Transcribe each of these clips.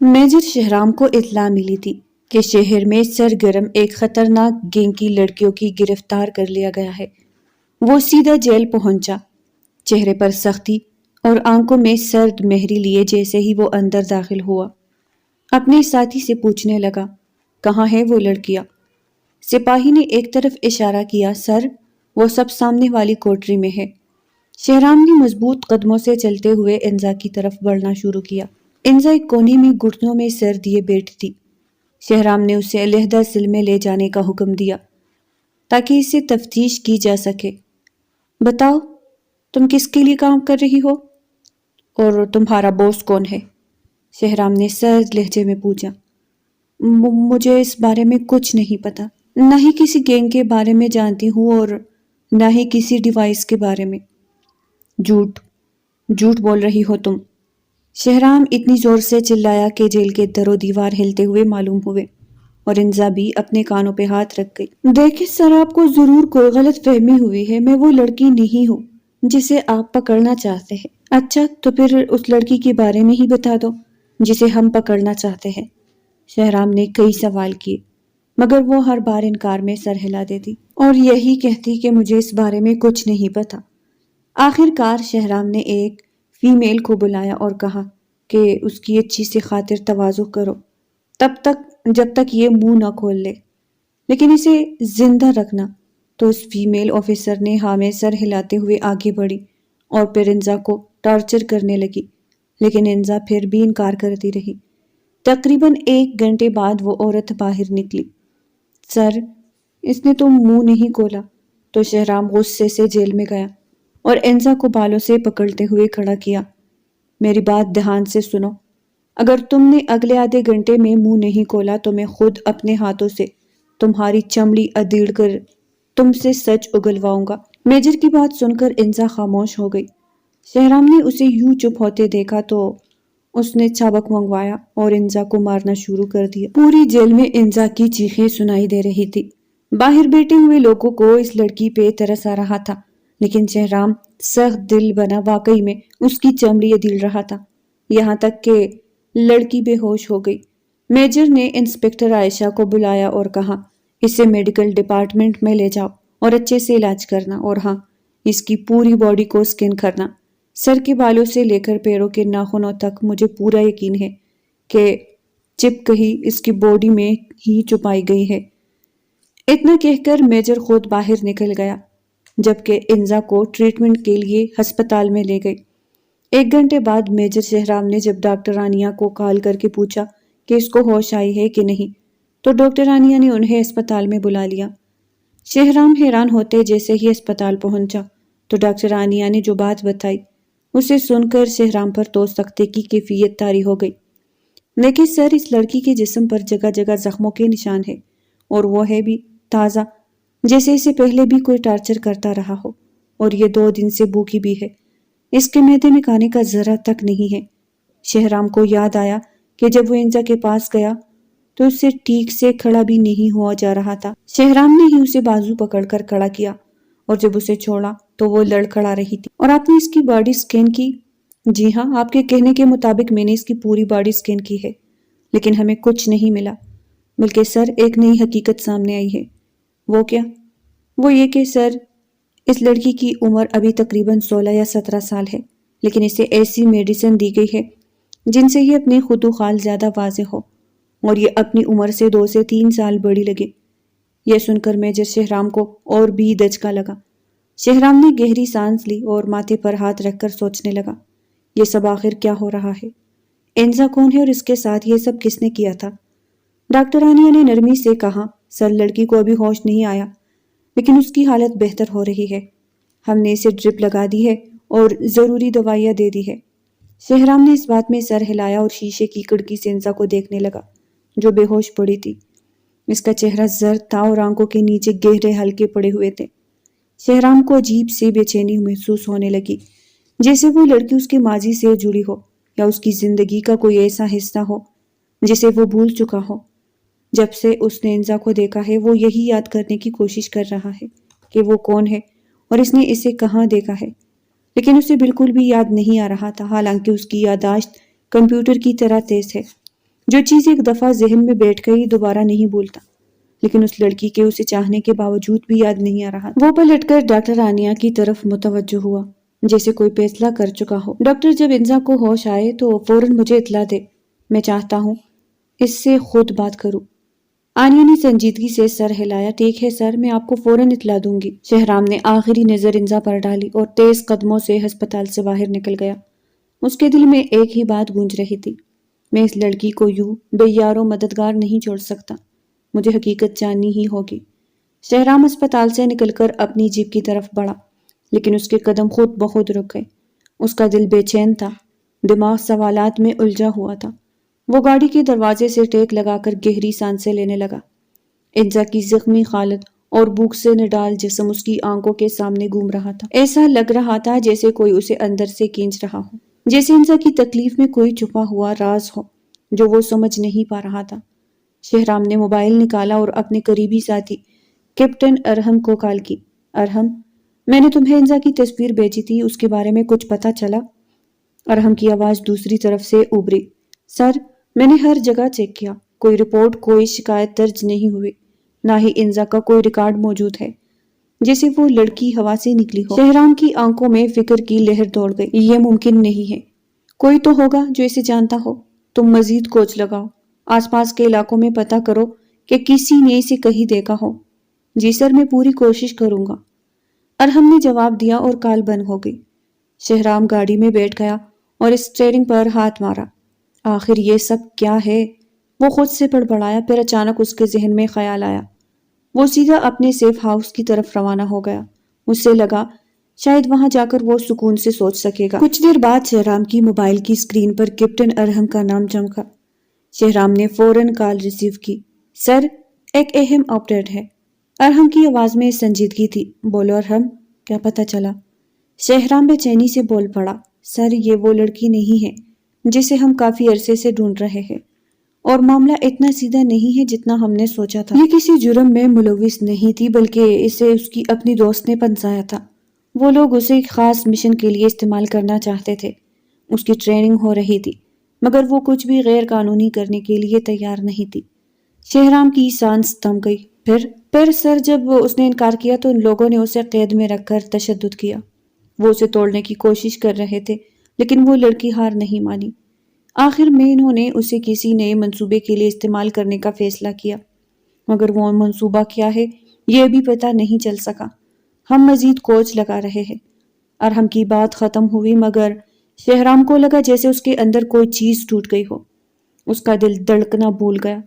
Major Shahram کو اطلاع ملی تھی کہ شہر میں سرگرم ایک خطرناک گینگ کی لڑکیوں کی گرفتار کر لیا گیا ہے۔ وہ سیدھا جیل پہنچا، چہرے پر سختی اور آنکھوں میں سرد مہری لیے جیسے ہی وہ اندر داخل ہوا، اپنے ساتھی سے پوچھنے لگا، کہاں ہے وہ لڑکیاں؟ سپاہی نے ایک طرف اشارہ کیا، سر وہ سب سامنے والی کوٹری میں ہے۔ شہرام نے مضبوط قدموں سے چلتے ہوئے انزا کی طرف بڑھنا شروع کیا۔ انزا ایک کونے میں گھٹنوں میں سر دیے بیٹھی تھی۔ شہرام نے اسے علیحدہ سیل میں لے جانے کا حکم دیا تاکہ اسے تفتیش کی جا سکے۔ بتاؤ، تم کس کے لیے کام کر رہی ہو اور تمہارا باس کون ہے؟ شہرام نے سرد لہجے میں پوچھا۔ مجھے اس بارے میں کچھ نہیں پتا، نہ ہی کسی گینگ کے بارے میں جانتی ہوں اور نہ ہی کسی ڈیوائس کے بارے میں۔ جھوٹ بول رہی ہو تم، شہرام اتنی زور سے چلایا کہ جیل کے در و دیوار ہلتے ہوئے معلوم ہوئے اور انزا بھی اپنے کانوں پہ ہاتھ رکھ گئی۔ دیکھیں سر، آپ کو ضرور کوئی غلط فہمی ہوئی ہے، میں وہ لڑکی نہیں ہوں جسے آپ پکڑنا چاہتے ہیں۔ اچھا تو پھر اس لڑکی کے بارے میں ہی بتا دو جسے ہم پکڑنا چاہتے ہیں۔ شہرام نے کئی سوال کیے مگر وہ ہر بار انکار میں سر ہلا دیتی اور یہی کہتی کہ مجھے اس بارے میں کچھ نہیں پتا۔ آخر کار شہرام نے ایک فیمیل کو بلایا اور کہا کہ اس کی اچھی سی خاطر تواضع کرو جب تک یہ منہ نہ کھول لے، لیکن اسے زندہ رکھنا۔ تو اس فیمیل آفیسر نے ہاں میں سر ہلاتے ہوئے آگے بڑھی اور پھر انزا کو ٹارچر کرنے لگی، لیکن انزا پھر بھی انکار کرتی رہی۔ تقریباً 1 گھنٹے بعد وہ عورت باہر نکلی۔ سر، اس نے تو منہ نہیں کھولا۔ تو شہرام غصے سے جیل میں گیا اور انزا کو بالوں سے پکڑتے ہوئے کھڑا کیا۔ میری بات دھیان سے سنو، اگر تم نے اگلے آدھے گھنٹے میں منہ نہیں کھولا تو میں خود اپنے ہاتھوں سے تمہاری چمڑی ادھیڑ کر تم سے سچ اگلواؤں گا۔ میجر کی بات سن کر انزا خاموش ہو گئی۔ شہرام نے اسے یوں چپ ہوتے دیکھا تو اس نے چابک منگوایا اور انزا کو مارنا شروع کر دیا۔ پوری جیل میں انزا کی چیخیں سنائی دے رہی تھی۔ باہر بیٹھے ہوئے لوگوں کو اس لڑکی پہ ترس آ رہا تھا، لیکن شہرام سخت دل بنا واقعی میں اس کی چمڑی ادھیڑ رہا تھا، یہاں تک کہ لڑکی بے ہوش ہو گئی۔ میجر نے انسپکٹر عائشہ کو بلایا اور کہا، اسے میڈیکل ڈپارٹمنٹ میں لے جاؤ اور اچھے سے علاج کرنا، اور ہاں، اس کی پوری باڈی کو اسکین کرنا، سر کے بالوں سے لے کر پیروں کے ناخنوں تک۔ مجھے پورا یقین ہے کہ چپ کہیں اس کی باڈی میں ہی چھپائی گئی ہے۔ اتنا کہہ کر میجر خود باہر نکل گیا، جبکہ انزا کو ٹریٹمنٹ کے لیے ہسپتال میں لے گئی۔ 1 گھنٹے بعد میجر شہرام نے جب ڈاکٹر انیا کو کال کر کے پوچھا کہ اس کو ہوش آئی ہے کہ نہیں، تو ڈاکٹر انیا نے انہیں اسپتال میں بلا لیا۔ شہرام حیران ہوتے جیسے ہی اسپتال پہنچا تو ڈاکٹر انیا نے جو بات بتائی اسے سن کر شہرام پر تو سختے کی کیفیت طاری ہو گئی۔ لیکن سر، اس لڑکی کے جسم پر جگہ جگہ زخموں کے نشان ہے، اور وہ ہے بھی تازہ، جیسے اسے پہلے بھی کوئی ٹارچر کرتا رہا ہو، اور یہ 2 دن سے بھوکی بھی ہے۔ اس کے معدے میں کھانے کا ذرہ تک نہیں ہے۔ شہرام کو یاد آیا کہ جب وہ انزا کے پاس گیا تو اس سے ٹھیک سے کھڑا بھی نہیں ہوا جا رہا تھا۔ شہرام نے ہی اسے بازو پکڑ کر کھڑا کیا اور جب اسے چھوڑا تو وہ لڑکھڑا رہی تھی۔ اور آپ نے اس کی باڈی اسکین کی؟ جی ہاں، آپ کے کہنے کے مطابق میں نے اس کی پوری باڈی اسکین کی ہے، لیکن ہمیں کچھ نہیں ملا، بلکہ سر ایک نئی حقیقت سامنے آئی ہے۔ وہ کیا؟ وہ یہ کہ سر، اس لڑکی کی عمر ابھی تقریباً 16 یا 17 سال ہے، لیکن اسے ایسی میڈیسن دی گئی ہے جن سے یہ اپنے خود و خال زیادہ واضح ہو اور یہ اپنی عمر سے 2 سے 3 سال بڑی لگے۔ یہ سن کر میجر شہرام کو اور بھی دھچکا لگا۔ شہرام نے گہری سانس لی اور ماتھے پر ہاتھ رکھ کر سوچنے لگا، یہ سب آخر کیا ہو رہا ہے؟ انزا کون ہے اور اس کے ساتھ یہ سب کس نے کیا تھا؟ ڈاکٹر انیا نے نرمی سے کہا، سر، لڑکی کو ابھی ہوش نہیں آیا، لیکن اس کی حالت بہتر ہو رہی ہے۔ ہم نے اسے ڈرپ لگا دی ہے اور ضروری دوائیاں دے دی ہے۔ شہرام نے اس بات میں سر ہلایا اور شیشے کی کھڑکی سے انزا کو دیکھنے لگا جو بے ہوش پڑی تھی۔ اس کا چہرہ زرد تھا اور آنکھوں کے نیچے گہرے حلقے پڑے ہوئے تھے۔ شہرام کو عجیب سی بے چینی محسوس ہونے لگی، جیسے وہ لڑکی اس کے ماضی سے جڑی ہو یا اس کی زندگی کا کوئی ایسا حصہ ہو جسے وہ بھول چکا ہو۔ جب سے اس نے انزا کو دیکھا ہے وہ یہی یاد کرنے کی کوشش کر رہا ہے کہ وہ کون ہے اور اس نے اسے کہاں دیکھا ہے، لیکن اسے بالکل بھی یاد نہیں آ رہا تھا، حالانکہ اس کی یادداشت کمپیوٹر کی طرح تیز ہے۔ جو چیز ایک دفعہ ذہن میں بیٹھ گئی دوبارہ نہیں بھولتا، لیکن اس لڑکی کے اسے چاہنے کے باوجود بھی یاد نہیں آ رہا۔ وہ پلٹ کر ڈاکٹر آنیہ کی طرف متوجہ ہوا، جیسے کوئی فیصلہ کر چکا ہو۔ ڈاکٹر، جب انزا کو ہوش آئے تو فوراً مجھے اطلاع دے، میں چاہتا ہوں اس سے خود بات کروں۔ آنیہ نے سنجیدگی سے سر ہلایا۔ ٹھیک ہے سر، میں آپ کو فوراً اطلاع دوں گی۔ شہرام نے آخری نظر انزا پر ڈالی اور تیز قدموں سے ہسپتال سے باہر نکل گیا۔ اس کے دل میں ایک ہی بات گونج رہی تھی، میں اس لڑکی کو یوں بے یار و مددگار نہیں چھوڑ سکتا، مجھے حقیقت جاننی ہی ہوگی۔ شہرام اسپتال سے نکل کر اپنی جیپ کی طرف بڑھا، لیکن اس کے قدم خود بخود رک گئے۔ اس کا دل بے چین تھا، دماغ سوالات میں الجھا ہوا تھا۔ وہ گاڑی کے دروازے سے ٹیک لگا کر گہری سانسیں لینے لگا۔ انزا کی زخمی حالت اور بھوک سے نڈال جسم اس کی آنکھوں کے سامنے گھوم رہا تھا۔ ایسا لگ رہا تھا جیسے کوئی اسے اندر سے کھینچ رہا ہو، جیسے انزا کی تکلیف میں کوئی چھپا ہوا راز ہو جو وہ سمجھ نہیں پا رہا تھا۔ شہرام نے موبائل نکالا اور اپنے قریبی ساتھی کیپٹن ارحم کو کال کی۔ ارحم، میں نے تمہیں انزا کی تصویر بھیجی تھی، اس کے بارے میں کچھ پتہ چلا؟ ارحم کی آواز دوسری طرف سے ابھری۔ سر، میں نے ہر جگہ چیک کیا، کوئی رپورٹ، کوئی شکایت درج نہیں ہوئی، نہ ہی انزا کا کوئی ریکارڈ موجود ہے، جیسے وہ لڑکی ہوا سے نکلی ہو۔ شہرام کی آنکھوں میں فکر کی لہر دوڑ گئی۔ یہ ممکن نہیں ہے، کوئی تو ہوگا جو اسے جانتا ہو۔ تم مزید کوچ لگاؤ، آس پاس کے علاقوں میں پتہ کرو کہ کسی نے اسے کہیں دیکھا ہو۔ جی سر، میں پوری کوشش کروں گا، ارحم نے جواب دیا اور کال بند ہو گئی۔ شہرام گاڑی میں بیٹھ گیا اور اسٹیئرنگ پر ہاتھ مارا۔ آخر یہ سب کیا ہے؟ وہ خود سے بڑبڑایا۔ پھر اچانک اس کے ذہن میں خیال آیا۔ وہ سیدھا اپنے سیف ہاؤس کی طرف روانہ ہو گیا۔ اسے لگا شاید وہاں جا کر وہ سکون سے سوچ سکے گا۔ کچھ دیر بعد شہرام کی موبائل کی اسکرین پر کیپٹن ارحم کا نام چمکا۔ شہرام نے فوراً کال ریسیو کی۔ سر، ایک اہم اپڈیٹ ہے۔ ارحم کی آواز میں سنجیدگی تھی۔ بولو ارحم، کیا پتہ چلا؟ شہرام بے چینی سے بول پڑا۔ سر، یہ وہ لڑکی نہیں ہے جسے ہم کافی عرصے سے ڈھونڈ رہے ہیں، اور معاملہ اتنا سیدھا نہیں ہے جتنا ہم نے سوچا تھا۔ یہ کسی جرم میں ملوث نہیں تھی، بلکہ اسے اس کی اپنی دوست نے پھنسایا تھا۔ وہ لوگ اسے ایک خاص مشن کے لیے استعمال کرنا چاہتے تھے۔ اس کی ٹریننگ ہو رہی تھی، مگر وہ کچھ بھی غیر قانونی کرنے کے لیے تیار نہیں تھی۔ شہرام کی سانس تھم گئی۔ پھر سر، جب اس نے انکار کیا تو ان لوگوں نے اسے قید میں رکھ کر تشدد کیا۔ وہ اسے توڑنے کی کوشش کر رہے تھے، لیکن وہ لڑکی ہار نہیں مانی۔ آخر میں انہوں نے اسے کسی نئے منصوبے کے لیے استعمال کرنے کا فیصلہ کیا، مگر وہ منصوبہ کیا ہے یہ بھی پتہ نہیں چل سکا۔ ہم مزید کوچ لگا رہے ہیں۔ ارحم کی بات ختم ہوئی، مگر شہرام کو لگا جیسے اس کے اندر کوئی چیز ٹوٹ گئی ہو۔ اس کا دل دھڑکنا بھول گیا۔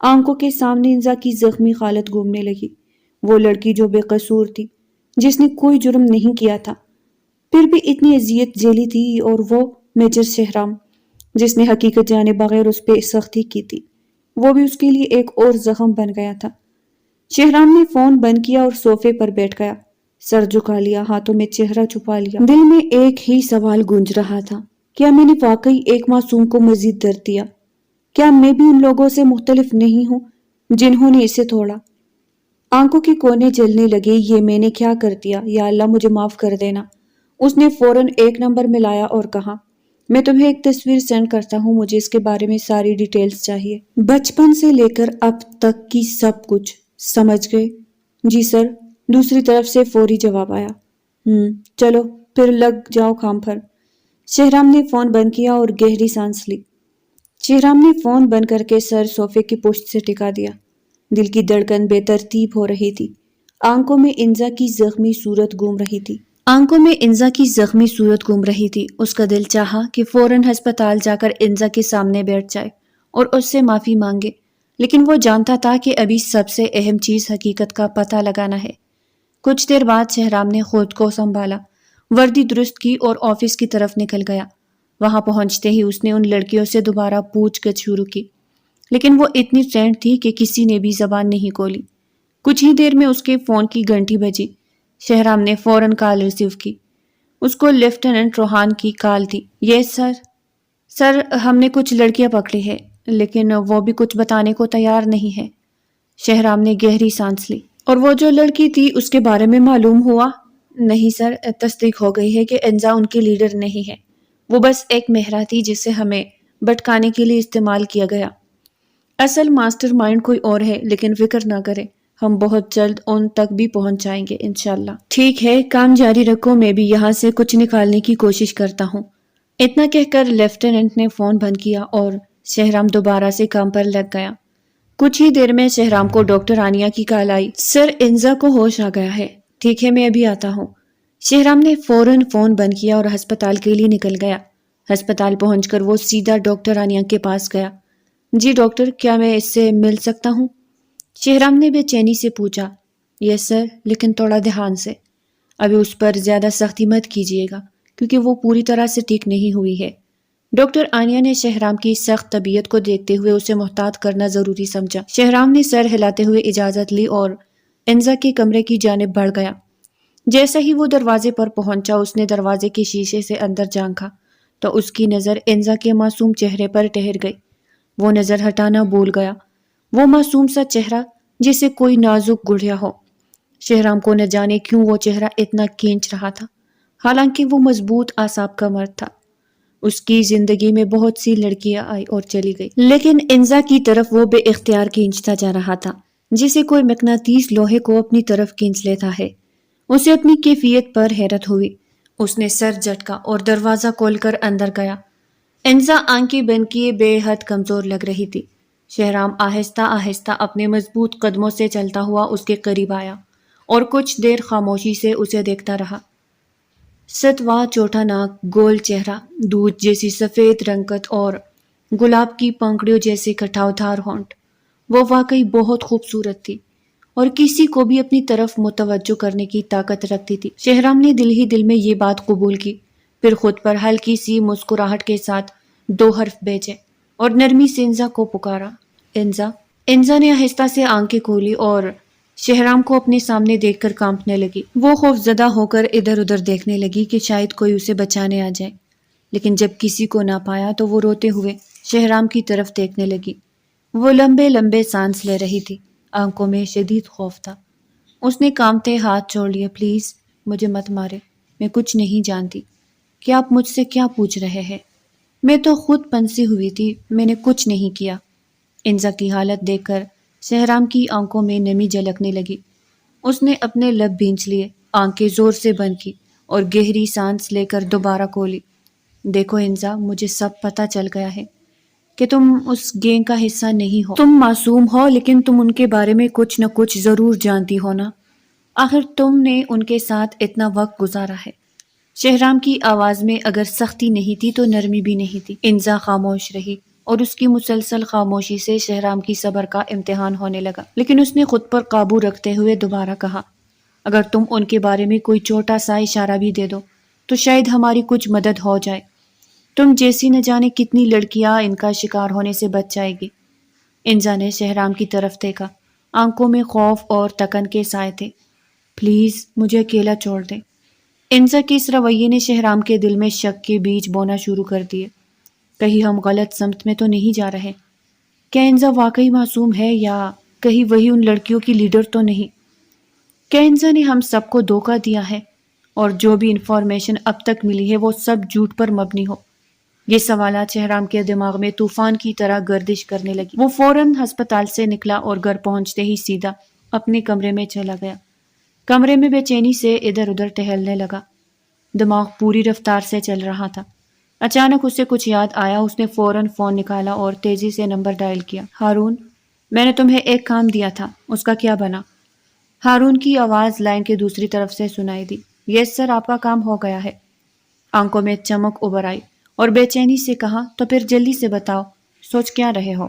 آنکھوں کے سامنے انزا کی زخمی حالت گھومنے لگی، وہ لڑکی جو بے قصور تھی، جس نے کوئی جرم نہیں کیا تھا، پھر بھی اتنی اذیت جھیلی تھی، اور وہ میجر شہرام جس نے حقیقت جانے بغیر اس پہ سختی کی تھی، وہ بھی اس کے لیے ایک اور زخم بن گیا تھا۔ شہرام نے فون بند کیا اور صوفے پر بیٹھ گیا، سر جھکا لیا، ہاتھوں میں چہرہ چھپا لیا۔ دل میں ایک ہی سوال گونج رہا تھا، کیا میں نے واقعی ایک معصوم کو مزید درد دیا؟ کیا میں بھی ان لوگوں سے مختلف نہیں ہوں جنہوں نے اسے توڑا؟ آنکھوں کے کونے جلنے لگے۔ یہ میں نے کیا کر دیا؟ یا اللہ، مجھے معاف کر دینا۔ اس نے فوراً ایک نمبر ملایا اور کہا، میں تمہیں ایک تصویر سینڈ کرتا ہوں، مجھے اس کے بارے میں ساری ڈیٹیلز چاہیے، بچپن سے لے کر اب تک کی سب کچھ۔ سمجھ گئے؟ جی سر، دوسری طرف سے فوری جواب آیا۔ چلو پھر لگ جاؤ کام پر۔ شہرام نے فون بند کیا اور گہری سانس لی۔ شہرام نے فون بند کر کے سر صوفے کی پشت سے ٹکا دیا۔ دل کی دھڑکن بے ترتیب ہو رہی تھی، آنکھوں میں انزا کی زخمی صورت گھوم رہی تھی۔ اس کا دل چاہا کہ فوراً ہسپتال جا کر انزا کے سامنے بیٹھ جائے اور اس سے معافی مانگے، لیکن وہ جانتا تھا کہ ابھی سب سے اہم چیز حقیقت کا پتہ لگانا ہے۔ کچھ دیر بعد شہرام نے خود کو سنبھالا، وردی درست کی اور آفس کی طرف نکل گیا۔ وہاں پہنچتے ہی اس نے ان لڑکیوں سے دوبارہ پوچھ گچھ شروع کی، لیکن وہ اتنی ٹرینڈ تھی کہ کسی نے بھی زبان نہیں کھولی۔ کچھ ہی دیر میں اس کے فون کی گھنٹی بجی۔ شہرام نے فوراً کال ریسیو کی۔ اس کو لیفٹیننٹ روحان کی کال تھی۔ یس سر، ہم نے کچھ لڑکیاں پکڑی ہیں، لیکن وہ بھی کچھ بتانے کو تیار نہیں ہے۔ شہرام نے گہری سانس لی۔ اور وہ جو لڑکی تھی اس کے بارے میں معلوم ہوا؟ نہیں سر، تصدیق ہو گئی ہے کہ انزا ان کی لیڈر نہیں ہے، وہ بس ایک مہرا تھی جسے ہمیں بھٹکانے کے لیے استعمال کیا گیا۔ اصل ماسٹر مائنڈ کوئی اور ہے، لیکن فکر نہ کرے، ہم بہت جلد ان تک بھی پہنچ جائیں گے انشاءاللہ۔ ٹھیک ہے، کام جاری رکھو، میں بھی یہاں سے کچھ نکالنے کی کوشش کرتا ہوں۔ اتنا کہہ کر لیفٹیننٹ نے فون بند کیا اور شہرام دوبارہ سے کام پر لگ گیا۔ کچھ ہی دیر میں شہرام کو ڈاکٹر آنیہ کی کال آئی۔ سر، انزا کو ہوش آ گیا ہے۔ ٹھیک ہے، میں ابھی آتا ہوں۔ شہرام نے فوراً فون بند کیا اور ہسپتال کے لیے نکل گیا۔ ہسپتال پہنچ کر وہ سیدھا ڈاکٹر آنیہ کے پاس گیا۔ جی ڈاکٹر، کیا میں اس سے مل سکتا ہوں؟ شہرام نے بے چینی سے پوچھا۔ یس سر، لیکن تھوڑا دھیان سے۔ ابھی اس پر زیادہ سختی مت کیجیے گا کیونکہ وہ پوری طرح سے ٹھیک نہیں ہوئی ہے۔ ڈاکٹر آنیہ نے شہرام کی سخت طبیعت کو دیکھتے ہوئے اسے محتاط کرنا ضروری سمجھا۔ شہرام نے سر ہلاتے ہوئے اجازت لی اور انزا کے کمرے کی جانب بڑھ گیا۔ جیسا ہی وہ دروازے پر پہنچا، اس نے دروازے کے شیشے سے اندر جھانکا تو اس کی نظر انزا کے معصوم چہرے پر ٹھہر گئی۔ وہ نظر ہٹانا بھول گیا، وہ معصوم سا چہرہ جسے کوئی نازک گڑیا ہو۔ شہرام کو نہ جانے کیوں وہ چہرہ اتنا کھینچ رہا تھا، حالانکہ وہ مضبوط اعصاب کا مرد تھا۔ اس کی زندگی میں بہت سی لڑکیاں آئی اور چلی گئی، لیکن انزا کی طرف وہ بے اختیار کھینچتا جا رہا تھا، جسے کوئی مقناطیس لوہے کو اپنی طرف کھینچ لیتا ہے۔ اسے اپنی کیفیت پر حیرت ہوئی۔ اس نے سر جھٹکا اور دروازہ کھول کر اندر گیا۔ انزا آنکھیں بند کیے بے حد کمزور لگ رہی تھی۔ شہرام آہستہ آہستہ اپنے مضبوط قدموں سے چلتا ہوا اس کے قریب آیا اور کچھ دیر خاموشی سے اسے دیکھتا رہا۔ ستواں چوٹھا ناک، گول چہرہ، دودھ جیسی سفید رنگت اور گلاب کی پنکھڑیوں جیسے کٹھاؤدار ہونٹ۔ وہ واقعی بہت خوبصورت تھی اور کسی کو بھی اپنی طرف متوجہ کرنے کی طاقت رکھتی تھی۔ شہرام نے دل ہی دل میں یہ بات قبول کی، پھر خود پر ہلکی سی مسکراہٹ کے ساتھ 2 حرف بھیجے اور نرمی سے انزا کو پکارا۔ انزا۔ انزا نے آہستہ سے آنکھیں کھولی اور شہرام کو اپنے سامنے دیکھ کر کانپنے لگی۔ وہ خوفزدہ ہو کر ادھر ادھر دیکھنے لگی کہ شاید کوئی اسے بچانے آ جائے، لیکن جب کسی کو نہ پایا تو وہ روتے ہوئے شہرام کی طرف دیکھنے لگی۔ وہ لمبے لمبے سانس لے رہی تھی، آنکھوں میں شدید خوف تھا۔ اس نے کانپتے ہاتھ چھوڑ لیے۔ پلیز مجھے مت مارے، میں کچھ نہیں جانتی کہ آپ مجھ سے کیا پوچھ رہے ہیں۔ میں تو خود پنسی ہوئی تھی، میں نے کچھ نہیں کیا۔ انزا کی حالت دیکھ کر شہرام کی آنکھوں میں نمی جھلکنے لگی۔ اس نے اپنے لب بھینچ لیے، آنکھیں زور سے بند کی اور گہری سانس لے کر دوبارہ کھولی۔ دیکھو انزا، مجھے سب پتہ چل گیا ہے کہ تم اس گینگ کا حصہ نہیں ہو۔ تم معصوم ہو، لیکن تم ان کے بارے میں کچھ نہ کچھ ضرور جانتی ہو نا۔ آخر تم نے ان کے ساتھ اتنا وقت گزارا ہے۔ شہرام کی آواز میں اگر سختی نہیں تھی تو نرمی بھی نہیں تھی۔ انزا خاموش رہی اور اس کی مسلسل خاموشی سے شہرام کی صبر کا امتحان ہونے لگا، لیکن اس نے خود پر قابو رکھتے ہوئے دوبارہ کہا، اگر تم ان کے بارے میں کوئی چھوٹا سا اشارہ بھی دے دو تو شاید ہماری کچھ مدد ہو جائے۔ تم جیسی نہ جانے کتنی لڑکیاں ان کا شکار ہونے سے بچ جائے گی۔ انزا نے شہرام کی طرف دیکھا، آنکھوں میں خوف اور تکن کے سائے تھے۔ پلیز مجھے اکیلا چھوڑ دیں۔ انزا کے اس رویے نے شہرام کے دل میں شک کے بیج بونا شروع کر دیے۔ کہیں ہم غلط سمت میں تو نہیں جا رہے؟ کیا انزا واقعی معصوم ہے یا کہیں وہی ان لڑکیوں کی لیڈر تو نہیں؟ کیا انزا نے ہم سب کو دھوکہ دیا ہے اور جو بھی انفارمیشن اب تک ملی ہے وہ سب جھوٹ پر مبنی ہو؟ یہ سوالات شہرام کے دماغ میں طوفان کی طرح گردش کرنے لگی۔ وہ فوراً ہسپتال سے نکلا اور گھر پہنچتے ہی سیدھا اپنے کمرے میں چلا گیا۔ کمرے میں بے چینی سے ادھر ادھر ٹہلنے لگا، دماغ پوری رفتار سے چل رہا تھا۔ اچانک اسے کچھ یاد آیا، اس نے فوراً فون نکالا اور تیزی سے نمبر ڈائل کیا۔ ہارون، میں نے تمہیں ایک کام دیا تھا، اس کا کیا بنا؟ ہارون کی آواز لائن کے دوسری طرف سے سنائی دی۔ یس سر، آپ کا کام ہو گیا ہے۔ آنکھوں میں چمک ابھر آئی اور بے چینی سے کہا، تو پھر جلدی سے بتاؤ، سوچ کیا رہے ہو؟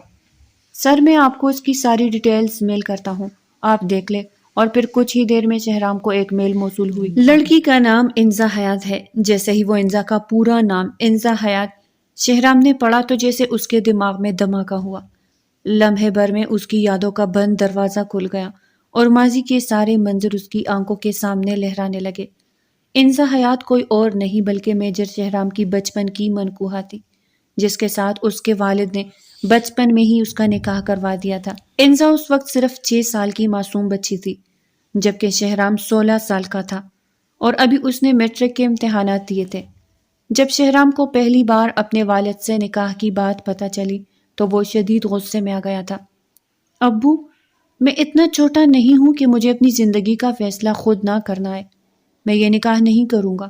سر، میں آپ کو اس کی ساری ڈیٹیلز میل کرتا ہوں، آپ دیکھ لیں۔ اور پھر کچھ ہی دیر میں شہرام کو ایک میل موصول ہوئی۔ لڑکی کا نام انزا حیات ہے۔ جیسے ہی وہ انزا کا پورا نام انزا حیات شہرام نے پڑھا تو جیسے اس کے دماغ میں دھماکہ ہوا۔ لمحے بھر میں اس کی یادوں کا بند دروازہ کھل گیا اور ماضی کے سارے منظر اس کی آنکھوں کے سامنے لہرانے لگے۔ انزا حیات کوئی اور نہیں بلکہ میجر شہرام کی بچپن کی منکوہا تھی، جس کے ساتھ اس کے والد نے بچپن میں ہی اس کا نکاح کروا دیا تھا۔ انزا اس وقت صرف 6 سال کی معصوم بچی تھی، جبکہ شہرام 16 سال کا تھا اور ابھی اس نے میٹرک کے امتحانات دیے تھے۔ جب شہرام کو پہلی بار اپنے والد سے نکاح کی بات پتہ چلی تو وہ شدید غصے میں آ گیا تھا۔ ابو، میں اتنا چھوٹا نہیں ہوں کہ مجھے اپنی زندگی کا فیصلہ خود نہ کرنا ہے۔ میں یہ نکاح نہیں کروں گا۔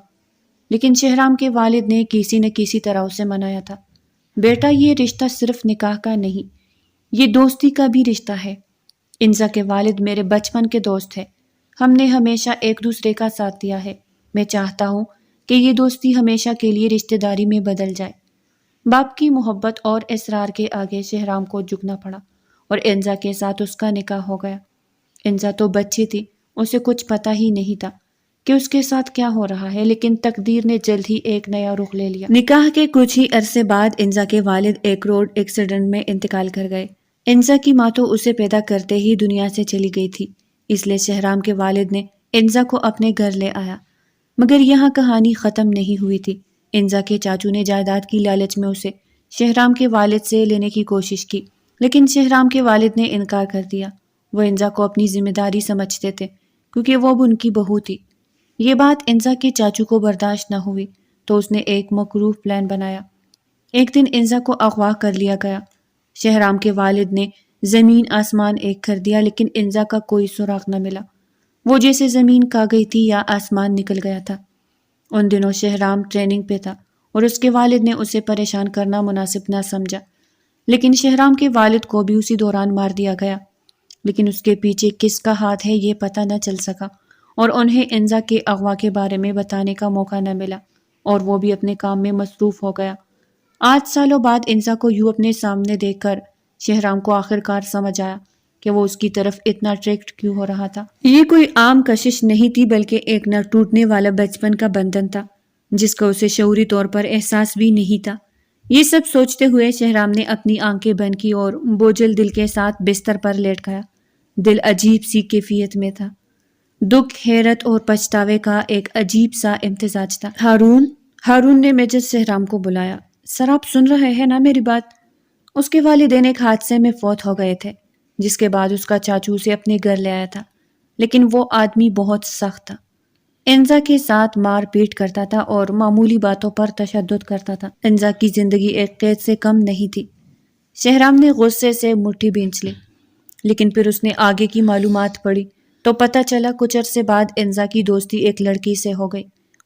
لیکن شہرام کے والد نے کسی نہ کسی طرح اسے منایا تھا۔ بیٹا، یہ رشتہ صرف نکاح کا نہیں، یہ دوستی کا بھی رشتہ ہے۔ انزا کے والد میرے بچپن کے دوست ہیں۔ ہم نے ہمیشہ ایک دوسرے کا ساتھ دیا ہے۔ میں چاہتا ہوں کہ یہ دوستی ہمیشہ کے لیے رشتہ داری میں بدل جائے۔ باپ کی محبت اور اصرار کے آگے شہرام کو جھکنا پڑا اور انزا کے ساتھ اس کا نکاح ہو گیا۔ انزا تو بچی تھی، اسے کچھ پتہ ہی نہیں تھا کہ اس کے ساتھ کیا ہو رہا ہے، لیکن تقدیر نے جلد ہی ایک نیا رخ لے لیا۔ نکاح کے کچھ ہی عرصے بعد انزا کے والد ایک روڈ ایکسیڈنٹ میں انتقال کر گئے۔ انزا کی ماں تو اسے پیدا کرتے ہی دنیا سے چلی گئی تھی، اس لیے شہرام کے والد نے انزا کو اپنے گھر لے آیا۔ مگر یہاں کہانی ختم نہیں ہوئی تھی۔ انزا کے چاچو نے جائیداد کی لالچ میں اسے شہرام کے والد سے لینے کی کوشش کی، لیکن شہرام کے والد نے انکار کر دیا۔ وہ انزا کو اپنی ذمہ داری سمجھتے تھے کیونکہ وہ اب ان کی بہو تھی۔ یہ بات انزا کے چاچو کو برداشت نہ ہوئی تو اس نے ایک مکروہ پلان بنایا۔ ایک دن انزا کو اغوا کر لیا گیا۔ شہرام کے والد نے زمین آسمان ایک کر دیا، لیکن انزا کا کوئی سراغ نہ ملا۔ وہ جیسے زمین کھا گئی تھی یا آسمان نکل گیا تھا۔ ان دنوں شہرام ٹریننگ پہ تھا اور اس کے والد نے اسے پریشان کرنا مناسب نہ سمجھا، لیکن شہرام کے والد کو بھی اسی دوران مار دیا گیا۔ لیکن اس کے پیچھے کس کا ہاتھ ہے یہ پتہ نہ چل سکا اور انہیں انزا کے اغوا کے بارے میں بتانے کا موقع نہ ملا اور وہ بھی اپنے کام میں مصروف ہو گیا۔ 8 سالوں بعد انزا کو یوں اپنے سامنے دیکھ کر شہرام کو آخرکار سمجھ آیا کہ وہ اس کی طرف اتنا اٹریکٹ کیوں ہو رہا تھا۔ یہ کوئی عام کشش نہیں تھی، بلکہ ایک نہ ٹوٹنے والا بچپن کا بندھن تھا جس کا اسے شعوری طور پر احساس بھی نہیں تھا۔ یہ سب سوچتے ہوئے شہرام نے اپنی آنکھیں بند کی اور بوجھل دل کے ساتھ بستر پر لیٹ گیا۔ دل عجیب سی کیفیت میں تھا۔ دکھ، حیرت اور پچھتاوے کا ایک عجیب سا امتزاج تھا۔ ہارون نے میجر شہرام کو بلایا۔ سر، آپ سن رہے ہیں نا میری بات؟ اس کے والدین ایک حادثے میں فوت ہو گئے تھے، جس کے بعد اس کا چاچو اسے اپنے گھر لے آیا تھا، لیکن وہ آدمی بہت سخت تھا۔ انزا کے ساتھ مار پیٹ کرتا تھا اور معمولی باتوں پر تشدد کرتا تھا۔ انزا کی زندگی ایک قید سے کم نہیں تھی۔ شہرام نے غصے سے مٹھی بھینچ لی، لیکن پھر اس نے آگے کی معلومات پڑھی تو پتہ چلا کچھ عرصے بعد انزا کی دوستی ایک لڑکی سے ہو گئی۔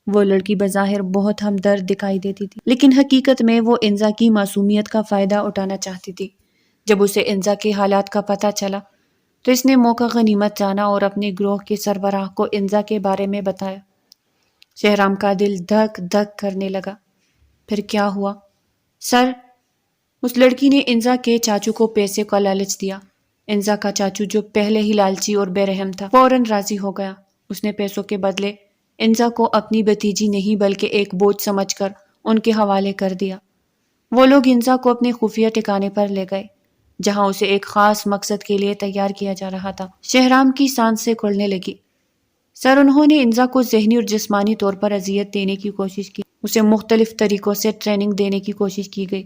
وہ لڑکی بظاہر بہت ہمدرد دکھائی دیتی تھی، لیکن حقیقت میں وہ انزا کی معصومیت کا فائدہ اٹھانا چاہتی تھی۔ جب اسے انزا کے حالات کا پتہ چلا تو اس نے موقع غنیمت جانا اور اپنے گروہ کے سربراہ کو انزا کے بارے میں بتایا۔ شہرام کا دل دھک دھک کرنے لگا۔ پھر کیا ہوا؟ سر، اس لڑکی نے انزا کے چاچو کو پیسے کا لالچ دیا۔ انزا کا چاچو، جو پہلے ہی لالچی اور بے رحم تھا، فوراً راضی ہو گیا۔ اس نے پیسوں کے بدلے انزا کو اپنی بھتیجی نہیں بلکہ ایک بوجھ سمجھ کر ان کے حوالے کر دیا۔ وہ لوگ انزا کو اپنے خفیہ ٹھکانے پر لے گئے، جہاں اسے ایک خاص مقصد کے لیے تیار کیا جا رہا تھا۔ شہرام کی سانس سے کھلنے لگی۔ سر، انہوں نے انزا کو ذہنی اور جسمانی طور پر اذیت دینے کی کوشش کی۔ اسے مختلف طریقوں سے ٹریننگ دینے کی کوشش کی گئی،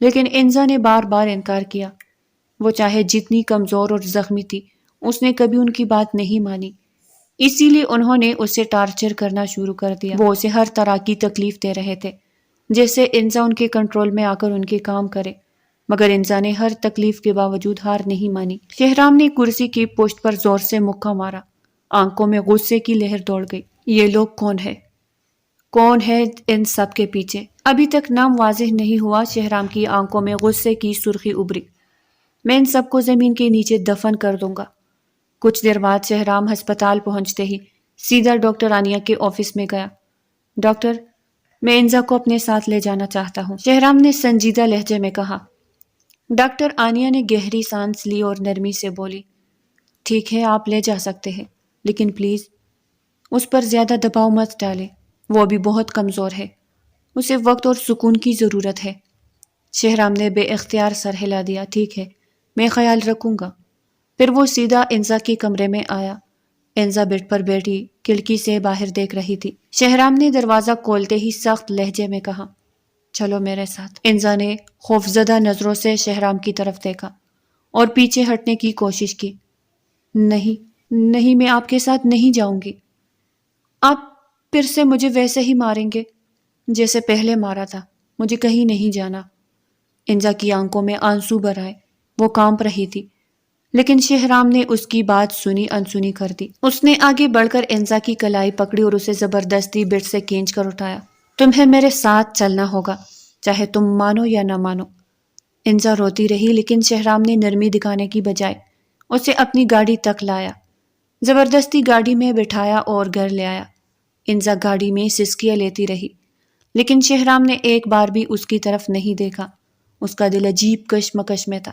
لیکن انزا نے بار بار انکار کیا۔ وہ چاہے جتنی کمزور اور زخمی تھی، اس نے کبھی ان کی بات نہیں مانی۔ اسی لیے انہوں نے اسے ٹارچر کرنا شروع کر دیا۔ وہ اسے ہر طرح کی تکلیف دے رہے تھے، جیسے انزا ان کے کنٹرول میں آ کر ان کے کام کرے، مگر انزا نے ہر تکلیف کے باوجود ہار نہیں مانی۔ شہرام نے کرسی کی پشت پر زور سے مکہ مارا۔ آنکھوں میں غصے کی لہر دوڑ گئی۔ یہ لوگ کون ہے ان سب کے پیچھے؟ ابھی تک نام واضح نہیں ہوا۔ شہرام کی آنکھوں میں غصے کی سرخی ابھری۔ میں ان سب کو زمین کے نیچے دفن کر دوں گا۔ کچھ دیر بعد شہرام ہسپتال پہنچتے ہی سیدھا ڈاکٹر آنیہ کے آفس میں گیا۔ ڈاکٹر، میں انزا کو اپنے ساتھ لے جانا چاہتا ہوں، شہرام نے سنجیدہ لہجے میں کہا۔ ڈاکٹر آنیہ نے گہری سانس لی اور نرمی سے بولی، ٹھیک ہے، آپ لے جا سکتے ہیں، لیکن پلیز اس پر زیادہ دباؤ مت ڈالیں، وہ ابھی بہت کمزور ہے، اسے وقت اور سکون کی ضرورت ہے۔ شہرام نے بے اختیار سر ہلا دیا۔ ٹھیک ہے، میں خیال رکھوں گا۔ پھر وہ سیدھا انزا کے کمرے میں آیا۔ انزا بیڈ پر بیٹھی کھڑکی سے باہر دیکھ رہی تھی۔ شہرام نے دروازہ کھولتے ہی سخت لہجے میں کہا، چلو میرے ساتھ۔ انزا نے خوفزدہ نظروں سے شہرام کی طرف دیکھا اور پیچھے ہٹنے کی کوشش کی۔ نہیں، میں آپ کے ساتھ نہیں جاؤں گی۔ آپ پھر سے مجھے ویسے ہی ماریں گے جیسے پہلے مارا تھا۔ مجھے کہیں نہیں جانا۔ انزا کی آنکھوں میں آنسو بھر آئے، وہ کانپ رہی تھی، لیکن شہرام نے اس کی بات سنی انسنی کر دی۔ اس نے آگے بڑھ کر انزا کی کلائی پکڑی اور اسے زبردستی بیڈ سے کھینچ کر اٹھایا۔ تمہیں میرے ساتھ چلنا ہوگا، چاہے تم مانو یا نہ مانو۔ انزا روتی رہی، لیکن شہرام نے نرمی دکھانے کی بجائے اسے اپنی گاڑی تک لایا، زبردستی گاڑی میں بٹھایا اور گھر لے آیا۔ انزا گاڑی میں سسکیاں لیتی رہی، لیکن شہرام نے ایک بار بھی اس کی طرف نہیں دیکھا۔ اس کا دل عجیب کشمکش میں تھا،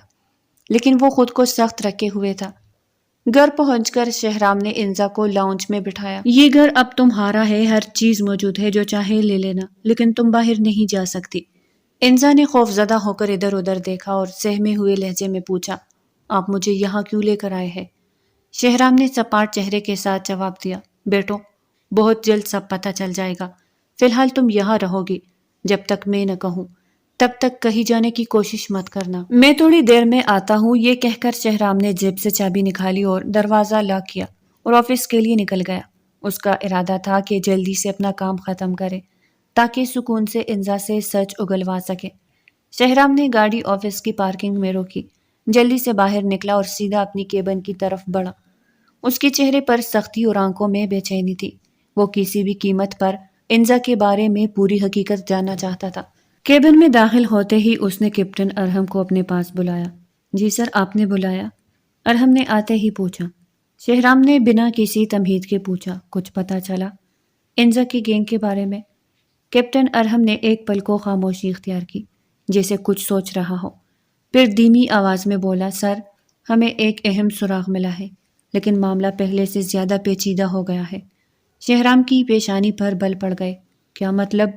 لیکن وہ خود کو سخت رکھے ہوئے تھا۔ گھر پہنچ کر شہرام نے انزا کو لاؤنج میں بٹھایا۔ یہ گھر اب تمہارا ہے، ہر چیز موجود ہے، جو چاہے لے لینا، لیکن تم باہر نہیں جا سکتی۔ انزا نے خوفزدہ ہو کر ادھر ادھر دیکھا اور سہمے ہوئے لہجے میں پوچھا، آپ مجھے یہاں کیوں لے کر آئے ہیں؟ شہرام نے سپاٹ چہرے کے ساتھ جواب دیا، بیٹو، بہت جلد سب پتہ چل جائے گا۔ فی الحال تم یہاں رہو گی، جب تک میں نہ کہوں، تب تک کہیں جانے کی کوشش مت کرنا۔ میں تھوڑی دیر میں آتا ہوں۔ یہ کہہ کر شہرام نے جیب سے چابی نکالی اور دروازہ لاک کیا اور آفس کے لیے نکل گیا۔ اس کا ارادہ تھا کہ جلدی سے اپنا کام ختم کرے تاکہ سکون سے انزا سے سچ اگلوا سکے۔ شہرام نے گاڑی آفس کی پارکنگ میں روکی، جلدی سے باہر نکلا اور سیدھا اپنی کیبن کی طرف بڑھا۔ اس کے چہرے پر سختی اور آنکھوں میں بے چینی تھی۔ وہ کسی بھی قیمت پر انزا کے بارے میں پوری حقیقت جاننا چاہتا تھا۔ کیبن میں داخل ہوتے ہی اس نے کیپٹن ارحم کو اپنے پاس بلایا۔ جی سر، آپ نے بلایا؟ ارحم نے آتے ہی پوچھا۔ شہرام نے بنا کسی تمہید کے پوچھا، کچھ پتا چلا انزا کی گینگ کے بارے میں؟ کیپٹن ارحم نے ایک پل کو خاموشی اختیار کی، جیسے کچھ سوچ رہا ہو، پھر دھیمی آواز میں بولا، سر، ہمیں ایک اہم سراغ ملا ہے، لیکن معاملہ پہلے سے زیادہ پیچیدہ ہو گیا ہے۔ شہرام کی پیشانی پر بل پڑ گئے۔ کیا مطلب؟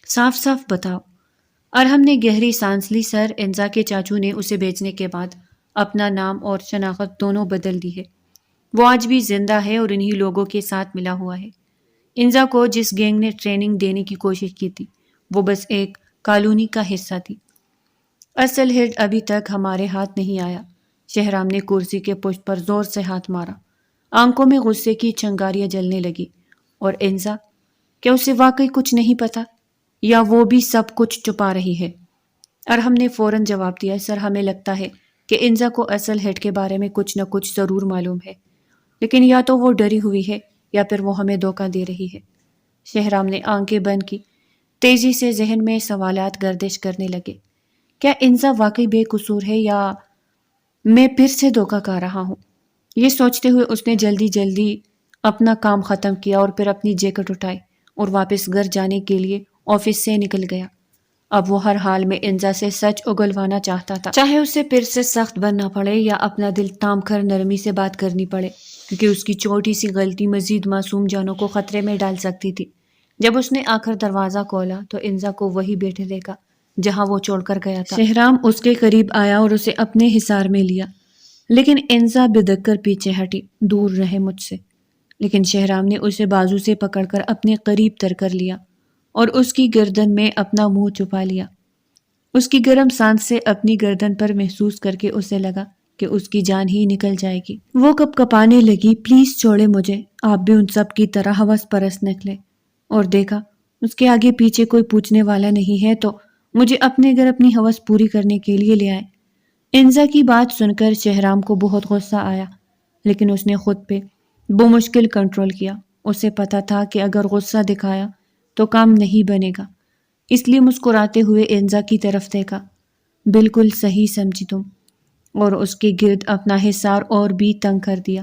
صاف صاف بتاؤ۔ ارحم نے گہری سانس لی، سر، انزا کے چاچو نے اسے بیچنے کے بعد اپنا نام اور شناخت دونوں بدل دی ہے۔ وہ آج بھی زندہ ہے اور انہی لوگوں کے ساتھ ملا ہوا ہے۔ انزا کو جس گینگ نے ٹریننگ دینے کی کوشش کی تھی، وہ بس ایک کالونی کا حصہ تھی۔ اصل ہیڈ ابھی تک ہمارے ہاتھ نہیں آیا۔ شہرام نے کرسی کے پشت پر زور سے ہاتھ مارا، آنکھوں میں غصے کی چنگاریاں جلنے لگی۔ اور انزا، کیا اسے واقعی کچھ نہیں پتا، یا وہ بھی سب کچھ چھپا رہی ہے؟ ارحم نے فوراً جواب دیا، سر، ہمیں لگتا ہے کہ انزا کو اصل ہیڈ کے بارے میں کچھ نہ کچھ ضرور معلوم ہے، لیکن یا تو وہ ڈری ہوئی ہے یا پھر وہ ہمیں دھوکہ دے رہی ہے۔ شہرام نے آنکھیں بند کی، تیزی سے ذہن میں سوالات گردش کرنے لگے۔ کیا انزا واقعی بے قصور ہے، یا میں پھر سے دھوکہ کھا رہا ہوں؟ یہ سوچتے ہوئے اس نے جلدی جلدی اپنا کام ختم کیا اور پھر اپنی جیکٹ اٹھائی اور واپس گھر جانے کے لیے آفس سے نکل گیا۔ اب وہ ہر حال میں انزا سے سچ اگلوانا چاہتا تھا، چاہے اسے پھر سے سخت بننا پڑے یا اپنا دل تام کر نرمی سے بات کرنی پڑے، کیونکہ اس کی چھوٹی سی غلطی مزید معصوم جانوں کو خطرے میں ڈال سکتی تھی۔ جب اس نے آخر دروازہ کھولا تو انزا کو وہی بیٹھے دیکھا جہاں وہ چھوڑ کر گیا تھا۔ شہرام اس کے قریب آیا اور اسے اپنے حصار میں لیا، لیکن انزا بدک کر پیچھے ہٹی، دور رہے مجھ سے۔ لیکن شہرام نے اسے بازو سے پکڑ کر اپنے قریب تر کر لیا اور اس کی گردن میں اپنا منہ چھپا لیا۔ اس کی گرم سانس سے اپنی گردن پر محسوس کر کے اسے لگا کہ اس کی جان ہی نکل جائے گی۔ وہ کپ کپانے لگی، پلیز چھوڑے مجھے، آپ بھی ان سب کی طرح ہوس پرست نکلے۔ اور دیکھا اس کے آگے پیچھے کوئی پوچھنے والا نہیں ہے، تو مجھے اپنے گھر اپنی ہوس پوری کرنے کے لیے لے آئے۔ انزا کی بات سن کر شہرام کو بہت غصہ آیا، لیکن اس نے خود پہ بمشکل کنٹرول کیا۔ اسے پتا تھا کہ اگر غصہ دکھایا تو کام نہیں بنے گا، اس لیے مسکراتے ہوئے انزا کی طرف دیکھا۔ بالکل صحیح سمجھی تم، اور اس کے گرد اپنا حصار اور بھی تنگ کر دیا،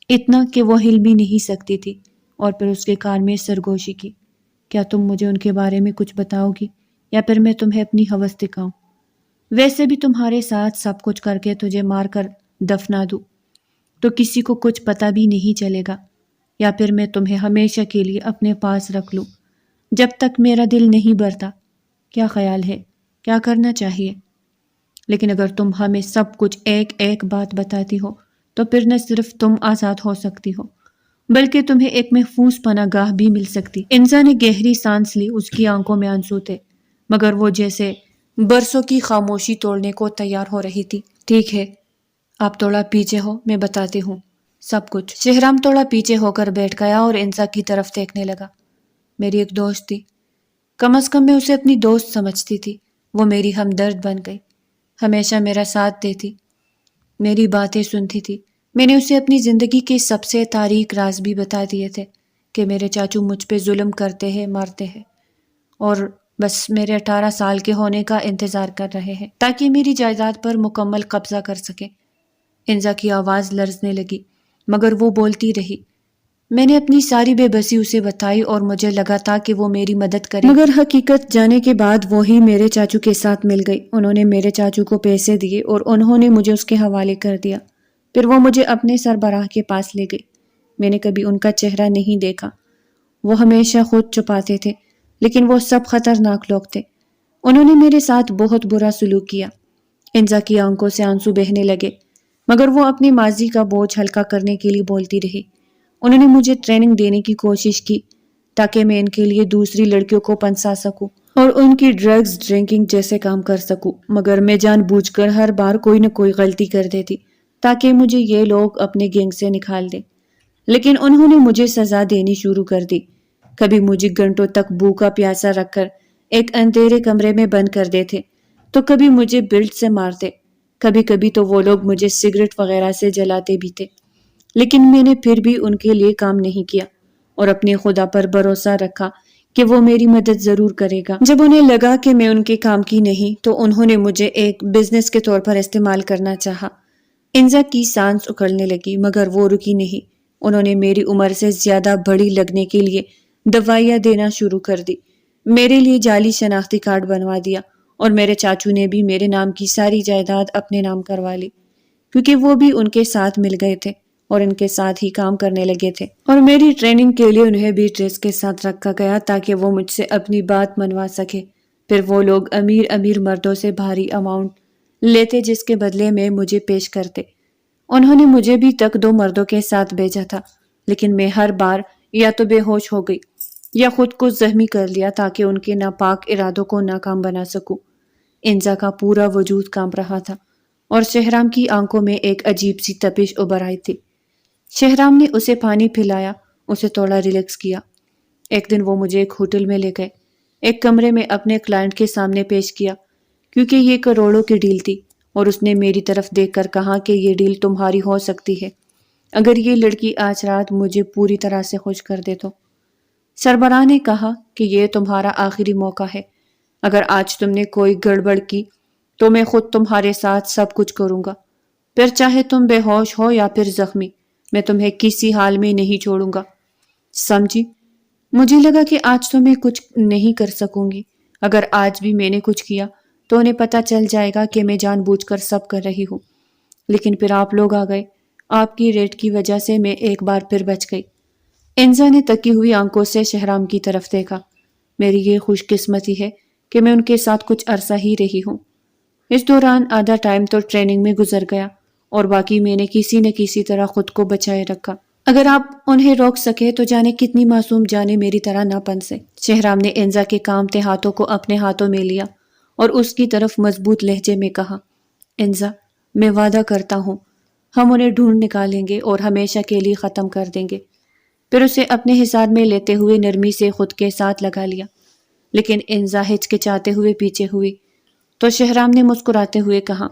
اتنا کہ وہ ہل بھی نہیں سکتی تھی، اور پھر اس کے کان میں سرگوشی کی، کیا تم مجھے ان کے بارے میں کچھ بتاؤ گی، یا پھر میں تمہیں اپنی ہوس دکھاؤں؟ ویسے بھی تمہارے ساتھ سب کچھ کر کے تجھے مار کر دفنا دوں تو کسی کو کچھ پتا بھی نہیں چلے گا، یا پھر میں تمہیں ہمیشہ کے لیے اپنے پاس رکھ لوں جب تک میرا دل نہیں بھرتا۔ کیا خیال ہے، کیا کرنا چاہیے؟ لیکن اگر تم ہمیں سب کچھ ایک ایک بات بتاتی ہو تو پھر نہ صرف تم آزاد ہو سکتی ہو، بلکہ تمہیں ایک محفوظ پناہ گاہ بھی مل سکتی۔ انزا نے گہری سانس لی، اس کی آنکھوں میں آنسو تھے، مگر وہ جیسے برسوں کی خاموشی توڑنے کو تیار ہو رہی تھی۔ ٹھیک ہے، آپ تھوڑا پیچھے ہو، میں بتاتی ہوں سب کچھ۔ شہرام تھوڑا پیچھے ہو کر بیٹھ گیا اور انزا کی طرف دیکھنے لگا۔ میری ایک دوست تھی، کم از کم میں اسے اپنی دوست سمجھتی تھی، وہ میری ہمدرد بن گئی، ہمیشہ میرا ساتھ دیتی، میری باتیں سنتی تھی۔ میں نے اسے اپنی زندگی کے سب سے تاریک راز بھی بتا دیے تھے کہ میرے چاچو مجھ پہ ظلم کرتے ہیں، مارتے ہیں، اور بس میرے 18 سال کے ہونے کا انتظار کر رہے ہیں تاکہ میری جائیداد پر مکمل قبضہ کر سکیں۔ انزا کی آواز لرزنے لگی، مگر وہ بولتی رہی۔ میں نے اپنی ساری بے بسی اسے بتائی اور مجھے لگا تھا کہ وہ میری مدد کرے، مگر حقیقت جانے کے بعد وہی میرے چاچو کے ساتھ مل گئی۔ انہوں نے میرے چاچو کو پیسے دیے اور انہوں نے مجھے اس کے حوالے کر دیا۔ پھر وہ مجھے اپنے سربراہ کے پاس لے گئی۔ میں نے کبھی ان کا چہرہ نہیں دیکھا، وہ ہمیشہ خود چھپاتے تھے، لیکن وہ سب خطرناک لوگ تھے۔ انہوں نے میرے ساتھ بہت برا سلوک کیا۔ انزا کی آنکھوں سے آنسو بہنے لگے، مگر وہ اپنے ماضی کا بوجھ ہلکا کرنے کے لیے بولتی رہی۔ انہوں نے مجھے ٹریننگ دینے کی کوشش کی تاکہ میں ان کے لیے دوسری لڑکیوں کو پنسا سکوں اور ان کی ڈرگز ڈرنکنگ جیسے کام کر سکوں، مگر میں جان بوجھ کر ہر بار کوئی نہ کوئی غلطی کر دیتی تاکہ مجھے یہ لوگ اپنے گینگ سے نکال دیں۔ لیکن انہوں نے مجھے سزا دینی شروع کر دی۔ کبھی مجھے گھنٹوں تک بھوکا پیاسا رکھ کر ایک اندھیرے کمرے میں بند کر دیتے، تو کبھی مجھے بیلٹ سے مارتے، کبھی تو وہ لوگ مجھے سگریٹ وغیرہ سے جلاتے بھی تھے۔ لیکن میں نے پھر بھی ان کے لیے کام نہیں کیا اور اپنے خدا پر بھروسہ رکھا کہ وہ میری مدد ضرور کرے گا۔ جب انہیں لگا کہ میں ان کے کام کی نہیں، تو انہوں نے مجھے ایک بزنس کے طور پر استعمال کرنا چاہا۔ انزا کی سانس اکھڑنے لگی، مگر وہ رکی نہیں۔ انہوں نے میری عمر سے زیادہ بڑی لگنے کے لیے دوائیاں دینا شروع کر دی، میرے لیے جعلی شناختی کارڈ بنوا دیا، اور میرے چاچو نے بھی میرے نام کی ساری جائیداد اپنے نام کروا لی، کیونکہ وہ بھی ان کے ساتھ مل گئے تھے اور ان کے ساتھ ہی کام کرنے لگے تھے۔ اور میری ٹریننگ کے لیے انہیں بھی ٹریس کے ساتھ رکھا گیا تاکہ وہ مجھ سے اپنی بات منوا سکے۔ پھر وہ لوگ امیر مردوں سے بھاری اماؤنٹ لیتے جس کے بدلے میں مجھے پیش کرتے۔ انہوں نے مجھے بھی تک 2 مردوں کے ساتھ بھیجا تھا، لیکن میں ہر بار یا تو بے ہوش ہو گئی یا خود کو زخمی کر لیا تاکہ ان کے ناپاک ارادوں کو ناکام بنا سکوں۔ انزا کا پورا وجود کانپ رہا تھا اور شہرام کی آنکھوں میں ایک عجیب سی تپش ابھر آئی تھی۔ شہرام نے اسے پانی پلایا، اسے تھوڑا ریلیکس کیا۔ ایک دن وہ مجھے ایک ہوٹل میں لے گئے، ایک کمرے میں اپنے کلائنٹ کے سامنے پیش کیا، کیونکہ یہ کروڑوں کی ڈیل تھی، اور اس نے میری طرف دیکھ کر کہا کہ یہ ڈیل تمہاری ہو سکتی ہے اگر یہ لڑکی آج رات مجھے پوری طرح سے خوش کر دے تو۔ سربراہ نے کہا کہ یہ تمہارا آخری موقع ہے، اگر آج تم نے کوئی گڑبڑ کی تو میں خود تمہارے ساتھ سب کچھ کروں گا، پھر چاہے تم بے ہوش ہو یا پھر زخمی، میں تمہیں کسی حال میں نہیں چھوڑوں گا، سمجھی؟ مجھے لگا کہ آج تو میں کچھ نہیں کر سکوں گی۔ اگر آج بھی میں نے کچھ کیا تو انہیں پتہ چل جائے گا کہ میں جان بوجھ کر سب کر رہی ہوں۔ لیکن پھر آپ لوگ آ گئے، آپ کی ریٹ کی وجہ سے میں ایک بار پھر بچ گئی۔ انزا نے تکی ہوئی آنکھوں سے شہرام کی طرف دیکھا۔ میری یہ خوش قسمتی ہے کہ میں ان کے ساتھ کچھ عرصہ ہی رہی ہوں۔ اس دوران آدھا ٹائم تو ٹریننگ میں گزر گیا اور باقی میں نے کسی نہ کسی طرح خود کو بچائے رکھا۔ اگر آپ انہیں روک سکے تو جانے کتنی معصوم جانیں میری طرح نہ پنسے۔ شہرام نے انزا کے کانپتے ہاتھوں کو اپنے ہاتھوں میں لیا اور اس کی طرف مضبوط لہجے میں کہا، انزا، میں وعدہ کرتا ہوں ہم انہیں ڈھونڈ نکالیں گے اور ہمیشہ کے لیے ختم کر دیں گے۔ پھر اسے اپنے حصار میں لیتے ہوئے نرمی سے خود کے ساتھ لگا لیا، لیکن انزا ہچکچاتے ہوئے پیچھے ہوئی تو شہرام نے مسکراتے ہوئے کہا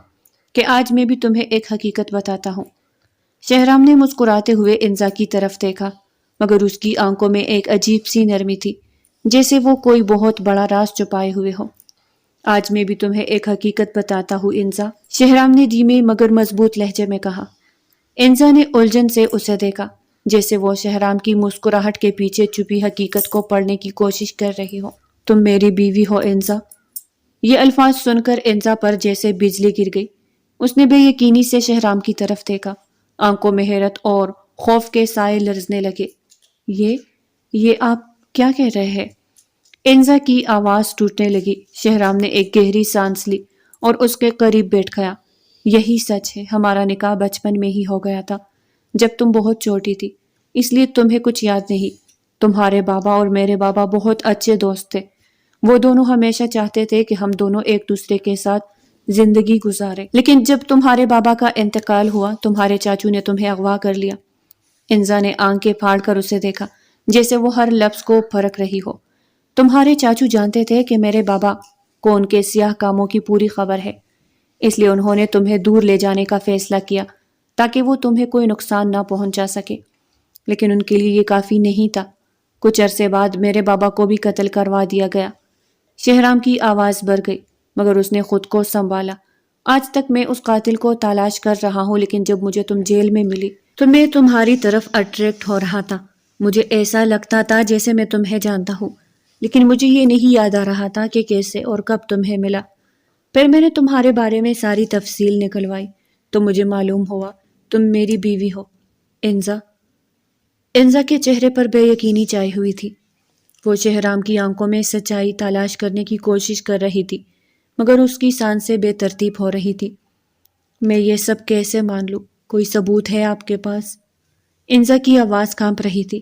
کہ آج میں بھی تمہیں ایک حقیقت بتاتا ہوں۔ شہرام نے مسکراتے ہوئے انزا کی طرف دیکھا، مگر اس کی آنکھوں میں ایک عجیب سی نرمی تھی، جیسے وہ کوئی بہت بڑا راز چھپائے ہوئے ہو۔ آج میں بھی تمہیں ایک حقیقت بتاتا ہوں انزا، شہرام نے دھیمے مگر مضبوط لہجے میں کہا۔ انزا نے الجھن سے اسے دیکھا، جیسے وہ شہرام کی مسکراہٹ کے پیچھے چھپی حقیقت کو پڑھنے کی کوشش کر رہی ہو۔ تم میری بیوی ہو انزا؟ یہ الفاظ سن کر انزا پر جیسے بجلی گر گئی۔ اس نے بے یقینی سے شہرام کی طرف دیکھا، آنکھوں میں حیرت اور خوف کے سائے لرزنے لگے۔ یہ آپ کیا کہہ رہے ہیں؟ انزا کی آواز ٹوٹنے لگی۔ شہرام نے ایک گہری سانس لی اور اس کے قریب بیٹھ گیا۔ یہی سچ ہے، ہمارا نکاح بچپن میں ہی ہو گیا تھا، جب تم بہت چھوٹی تھی، اس لیے تمہیں کچھ یاد نہیں۔ تمہارے بابا اور میرے بابا بہت اچھے دوست تھے، وہ دونوں ہمیشہ چاہتے تھے کہ ہم دونوں ایک دوسرے کے ساتھ زندگی گزارے، لیکن جب تمہارے بابا کا انتقال ہوا، تمہارے چاچو نے تمہیں اغوا کر لیا۔ انزا نے آنکھیں پھاڑ کر اسے دیکھا، جیسے وہ ہر لفظ کو پرکھ رہی ہو۔ تمہارے چاچو جانتے تھے کہ میرے بابا کو ان کے سیاہ کاموں کی پوری خبر ہے، اس لیے انہوں نے تمہیں دور لے جانے کا فیصلہ کیا تاکہ وہ تمہیں کوئی نقصان نہ پہنچا سکے، لیکن ان کے لیے یہ کافی نہیں تھا۔ کچھ عرصے بعد میرے بابا کو بھی قتل کروا دیا گیا۔ شہرام کی آواز بڑھ گئی، مگر اس نے خود کو سنبھالا۔ آج تک میں اس قاتل کو تلاش کر رہا ہوں، لیکن جب مجھے تم جیل میں ملی تو میں تمہاری طرف اٹریکٹ ہو رہا تھا۔ مجھے ایسا لگتا تھا جیسے میں تمہیں جانتا ہوں، لیکن مجھے یہ نہیں یاد آ رہا تھا کہ کیسے اور کب تمہیں ملا۔ پھر میں نے تمہارے بارے میں ساری تفصیل نکلوائی تو مجھے معلوم ہوا تم میری بیوی ہو، انزا۔ انزا کے چہرے پر بے یقینی چھائی ہوئی تھی۔ وہ شہرام کی آنکھوں میں سچائی تلاش کرنے کی کوشش کر رہی تھی، مگر اس کی سانسیں بے ترتیب ہو رہی تھی۔ میں یہ سب کیسے مان لوں؟ کوئی ثبوت ہے آپ کے پاس؟ انزا کی آواز کانپ رہی تھی۔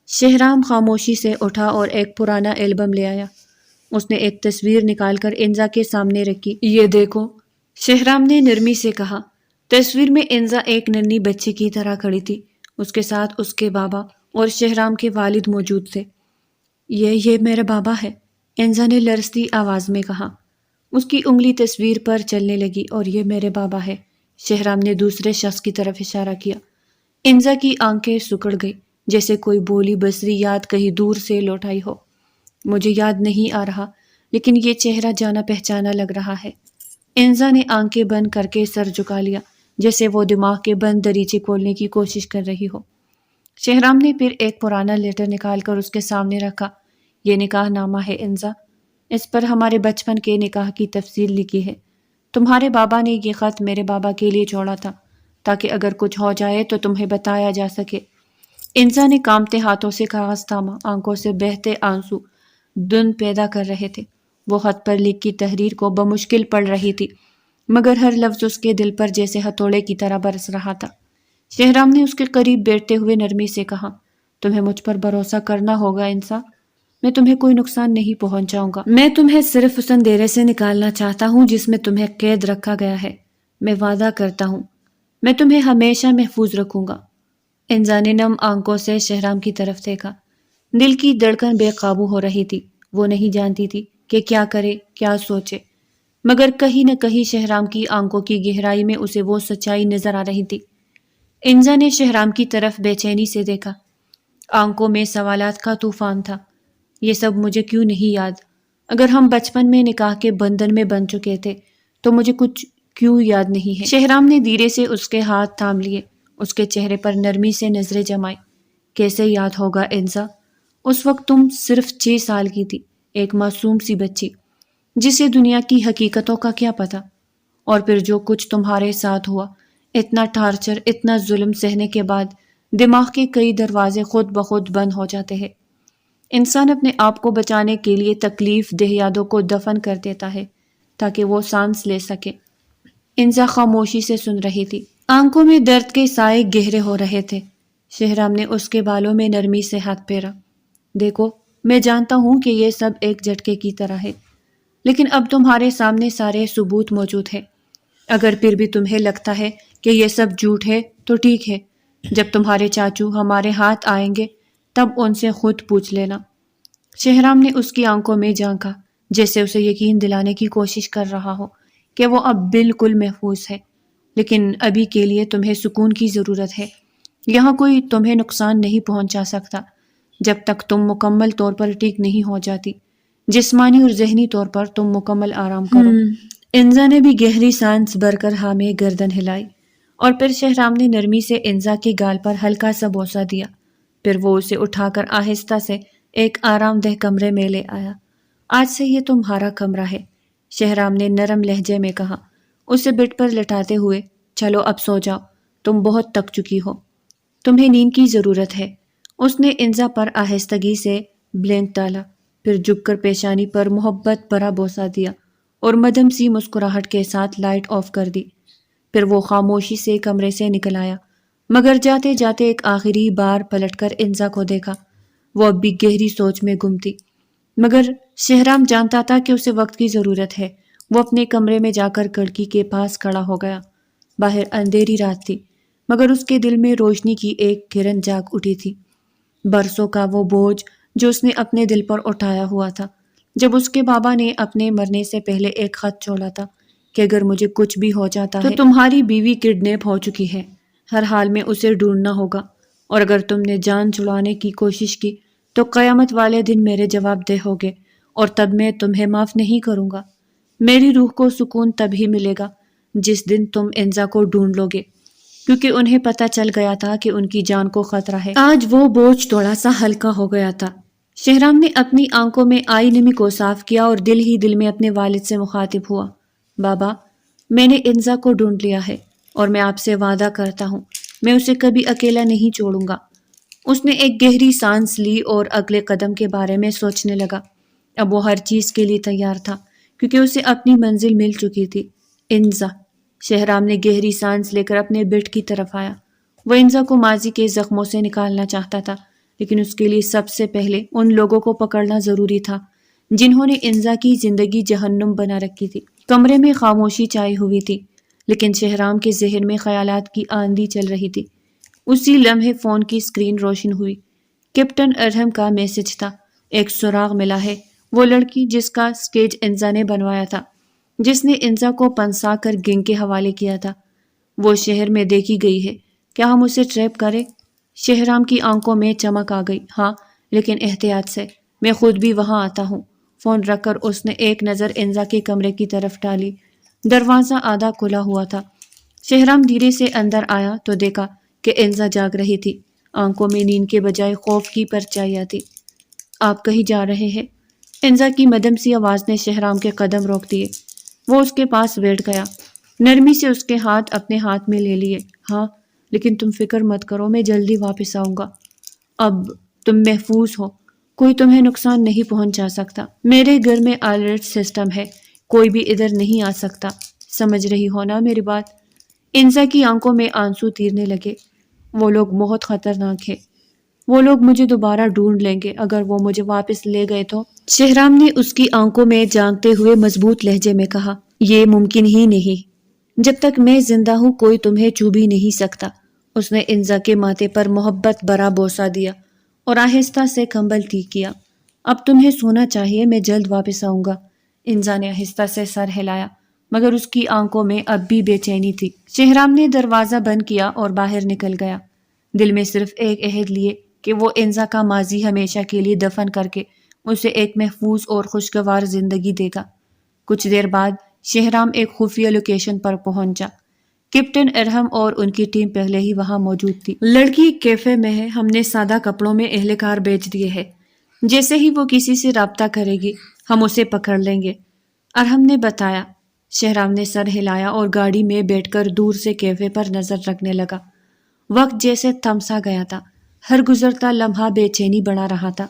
شہرام خاموشی سے اٹھا اور ایک پرانا البم لے آیا۔ اس نے ایک تصویر نکال کر انزا کے سامنے رکھی۔ یہ دیکھو، شہرام نے نرمی سے کہا۔ تصویر میں انزا ایک ننھی بچی کی طرح کھڑی تھی، اس کے ساتھ اس کے بابا اور شہرام کے والد موجود تھے۔ یہ میرا بابا ہے، انزا نے لرزتی آواز میں کہا۔ اس کی انگلی تصویر پر چلنے لگی۔ اور یہ میرے بابا ہے، شہرام نے دوسرے شخص کی طرف اشارہ کیا۔ انزا کی آنکھیں سکڑ گئی، جیسے کوئی بولی بصری یاد کہیں دور سے لوٹ آئی ہو۔ مجھے یاد نہیں آ رہا، لیکن یہ چہرہ جانا پہچانا لگ رہا ہے۔ انزا نے آنکھیں بند کر کے سر جھکا لیا، جیسے وہ دماغ کے بند دریچے کھولنے کی کوشش کر رہی ہو۔ شہرام نے پھر ایک پرانا لیٹر نکال کر اس کے سامنے رکھا۔ یہ نکاح نامہ ہے انزا، اس پر ہمارے بچپن کے نکاح کی تفصیل لکھی ہے۔ تمہارے بابا نے یہ خط میرے بابا کے لیے چھوڑا تھا تاکہ اگر کچھ ہو جائے تو تمہیں بتایا جا سکے۔ انزا نے کانپتے ہاتھوں سے کاغذ تھاما، آنکھوں سے بہتے آنسو دھند پیدا کر رہے تھے۔ وہ خط پر لکھی تحریر کو بمشکل پڑھ رہی تھی، مگر ہر لفظ اس کے دل پر جیسے ہتھوڑے کی طرح برس رہا تھا۔ شہرام نے اس کے قریب بیٹھتے ہوئے نرمی سے کہا، تمہیں مجھ پر بھروسہ کرنا ہوگا انزا، میں تمہیں کوئی نقصان نہیں پہنچاؤں گا۔ میں تمہیں صرف اس اندھیرے سے نکالنا چاہتا ہوں جس میں تمہیں قید رکھا گیا ہے۔ میں وعدہ کرتا ہوں میں تمہیں ہمیشہ محفوظ رکھوں گا۔ انزا نے نم آنکھوں سے شہرام کی طرف دیکھا۔ دل کی دھڑکن بے قابو ہو رہی تھی۔ وہ نہیں جانتی تھی کہ کیا کرے، کیا سوچے، مگر کہیں نہ کہیں شہرام کی آنکھوں کی گہرائی میں اسے وہ سچائی نظر آ رہی تھی۔ انزا نے شہرام کی طرف بے چینی سے دیکھا۔ آنکھوں میں سوالات کا طوفان تھا۔ یہ سب مجھے کیوں نہیں یاد؟ اگر ہم بچپن میں نکاح کے بندھن میں بن چکے تھے تو مجھے کچھ کیوں یاد نہیں ہے؟ شہرام نے دھیرے سے اس کے ہاتھ تھام لیے، اس کے چہرے پر نرمی سے نظریں جمائی۔ کیسے یاد ہوگا انزا؟ اس وقت تم صرف 6 سال کی تھی، ایک معصوم سی بچی جسے دنیا کی حقیقتوں کا کیا پتہ۔ اور پھر جو کچھ تمہارے ساتھ ہوا، اتنا ٹارچر، اتنا ظلم سہنے کے بعد دماغ کے کئی دروازے خود بخود بند ہو جاتے ہیں۔ انسان اپنے آپ کو بچانے کے لیے تکلیف دہ یادوں کو دفن کر دیتا ہے تاکہ وہ سانس لے سکے۔ انزا خاموشی سے سن رہی تھی، آنکھوں میں درد کے سائے گہرے ہو رہے تھے۔ شہرام نے اس کے بالوں میں نرمی سے ہاتھ پھیرا۔ دیکھو، میں جانتا ہوں کہ یہ سب ایک جھٹکے کی طرح ہے، لیکن اب تمہارے سامنے سارے ثبوت موجود ہیں۔ اگر پھر بھی تمہیں لگتا ہے کہ یہ سب جھوٹ ہے تو ٹھیک ہے، جب تمہارے چاچو ہمارے ہاتھ آئیں گے تب ان سے خود پوچھ لینا۔ شہرام نے اس کی آنکھوں میں جھانکا، جیسے اسے یقین دلانے کی کوشش کر رہا ہو کہ وہ اب بالکل محفوظ ہے، لیکن ابھی کے لیے تمہیں سکون کی ضرورت ہے۔ یہاں کوئی تمہیں نقصان نہیں پہنچا سکتا جب تک تم مکمل طور پر ٹھیک نہیں ہو جاتی۔ جسمانی اور ذہنی طور پر تم مکمل آرام کرو۔ انزا نے بھی گہری سانس بھر کر ہاں میں گردن ہلائی، اور پھر شہرام نے نرمی سے انزا کے گال پر ہلکا سا بوسہ دیا۔ پھر وہ اسے اٹھا کر آہستہ سے ایک آرام دہ کمرے میں لے آیا۔ آج سے یہ تمہارا کمرہ ہے، شہرام نے نرم لہجے میں کہا، اسے بٹ پر لٹاتے ہوئے۔ چلو اب سو جاؤ، تم بہت تک چکی ہو، تمہیں نیند کی ضرورت ہے۔ اس نے انزا پر آہستگی سے بلینک ڈالا، پھر جھک کر پیشانی پر محبت بھرا بوسہ دیا اور مدھم سی مسکراہٹ کے ساتھ لائٹ آف کر دی۔ پھر وہ خاموشی سے کمرے سے نکل آیا، مگر جاتے جاتے ایک آخری بار پلٹ کر انزا کو دیکھا۔ وہ اب بھی گہری سوچ میں گم تھی، مگر شہرام جانتا تھا کہ اسے وقت کی ضرورت ہے۔ وہ اپنے کمرے میں جا کر کھڑکی کے پاس کھڑا ہو گیا۔ باہر اندھیری رات تھی، مگر اس کے دل میں روشنی کی ایک کرن جاگ اٹھی تھی۔ برسوں کا وہ بوجھ جو اس نے اپنے دل پر اٹھایا ہوا تھا، جب اس کے بابا نے اپنے مرنے سے پہلے ایک خط چھوڑا تھا کہ اگر مجھے کچھ بھی ہو جاتا ہے تو تمہاری بیوی کڈنیپ ہو چکی ہے، ہر حال میں اسے ڈھونڈنا ہوگا، اور اگر تم نے جان چھڑانے کی کوشش کی تو قیامت والے دن میرے جواب دہ ہوگے، اور تب میں تمہیں معاف نہیں کروں گا۔ میری روح کو سکون تب ہی ملے گا جس دن تم انزا کو ڈھونڈ لو گے، کیونکہ انہیں پتہ چل گیا تھا کہ ان کی جان کو خطرہ ہے۔ آج وہ بوجھ تھوڑا سا ہلکا ہو گیا تھا۔ شہرام نے اپنی آنکھوں میں آئی نمی کو صاف کیا اور دل ہی دل میں اپنے والد سے مخاطب ہوا۔ بابا، میں نے انزا کو ڈھونڈ لیا ہے، اور میں آپ سے وعدہ کرتا ہوں میں اسے کبھی اکیلا نہیں چھوڑوں گا۔ اس نے ایک گہری سانس لی اور اگلے قدم کے بارے میں سوچنے لگا۔ اب وہ ہر چیز کے لیے تیار تھا کیونکہ اسے اپنی منزل مل چکی تھی، انزا۔ شہرام نے گہری سانس لے کر اپنے بیٹ کی طرف آیا۔ وہ انزا کو ماضی کے زخموں سے نکالنا چاہتا تھا، لیکن اس کے لیے سب سے پہلے ان لوگوں کو پکڑنا ضروری تھا جنہوں نے انزا کی زندگی جہنم بنا رکھی تھی۔ کمرے میں خاموشی چھائی ہوئی تھی، لیکن شہرام کے ذہن میں خیالات کی آندھی چل رہی تھی۔ اسی لمحے فون کی اسکرین روشن ہوئی۔ کیپٹن ارہم کا میسج تھا۔ ایک سراغ ملا ہے، وہ لڑکی جس کا سکیچ انزا نے بنوایا تھا، جس نے انزا کو پنسا کر گینگ کے حوالے کیا تھا، وہ شہر میں دیکھی گئی ہے۔ کیا ہم اسے ٹریپ کریں؟ شہرام کی آنکھوں میں چمک آ گئی۔ ہاں، لیکن احتیاط سے، میں خود بھی وہاں آتا ہوں۔ فون رکھ کر اس نے ایک نظر انزا کے کمرے کی طرف ڈالی۔ دروازہ آدھا کھلا ہوا تھا۔ شہرام دھیرے سے اندر آیا تو دیکھا کہ انزا جاگ رہی تھی، آنکھوں میں نیند کے بجائے خوف کی پرچھائیاں تھی۔ آپ کہیں جا رہے ہیں؟ انزا کی مدھم سی آواز نے شہرام کے قدم روک دیے۔ وہ اس کے پاس بیٹھ گیا، نرمی سے اس کے ہاتھ اپنے ہاتھ میں لے لیے۔ ہاں، لیکن تم فکر مت کرو، میں جلدی واپس آؤں گا۔ اب تم محفوظ ہو، کوئی تمہیں نقصان نہیں پہنچا سکتا۔ میرے گھر میں الرٹ سسٹم ہے، کوئی بھی ادھر نہیں آ سکتا، سمجھ رہی ہو نا میری بات؟ انزا کی آنکھوں میں آنسو تیرنے لگے۔ وہ لوگ بہت خطرناک ہیں، وہ لوگ مجھے دوبارہ ڈھونڈ لیں گے، اگر وہ مجھے واپس لے گئے تو؟ شہرام نے اس کی آنکھوں میں جھانکتے ہوئے مضبوط لہجے میں کہا، یہ ممکن ہی نہیں، جب تک میں زندہ ہوں کوئی تمہیں چھو بھی نہیں سکتا۔ اس نے انزا کے ماتھے پر محبت بھرا بوسہ دیا اور آہستہ سے کمبل ٹھیک کیا۔ اب تمہیں سونا چاہیے، میں جلد واپس آؤں گا۔ انزا نے آہستہ سے سر ہلایا، مگر اس کی آنکھوں میں اب بھی بے چینی تھی۔ شہرام نے دروازہ بند کیا اور باہر نکل گیا، دل میں صرف ایک عہد لیے کہ وہ انزا کا ماضی ہمیشہ کے لیے دفن کر کے اسے ایک محفوظ اور خوشگوار زندگی دے گا۔ کچھ دیر بعد شہرام ایک خفیہ لوکیشن پر پہنچا۔ کیپٹن ارہم اور ان کی ٹیم پہلے ہی وہاں موجود تھی۔ لڑکی کیفے میں ہے، ہم نے سادہ کپڑوں میں اہلکار بھیج دیے ہیں، جیسے ہی وہ کسی سے رابطہ کرے گی ہم اسے پکڑ لیں گے، ارہم نے بتایا۔ شہرام نے سر ہلایا اور گاڑی میں بیٹھ کر دور سے کیفے پر نظر رکھنے لگا۔ وقت جیسے تھم سا گیا تھا، ہر گزرتا لمحہ بے چینی بڑھا رہا تھا۔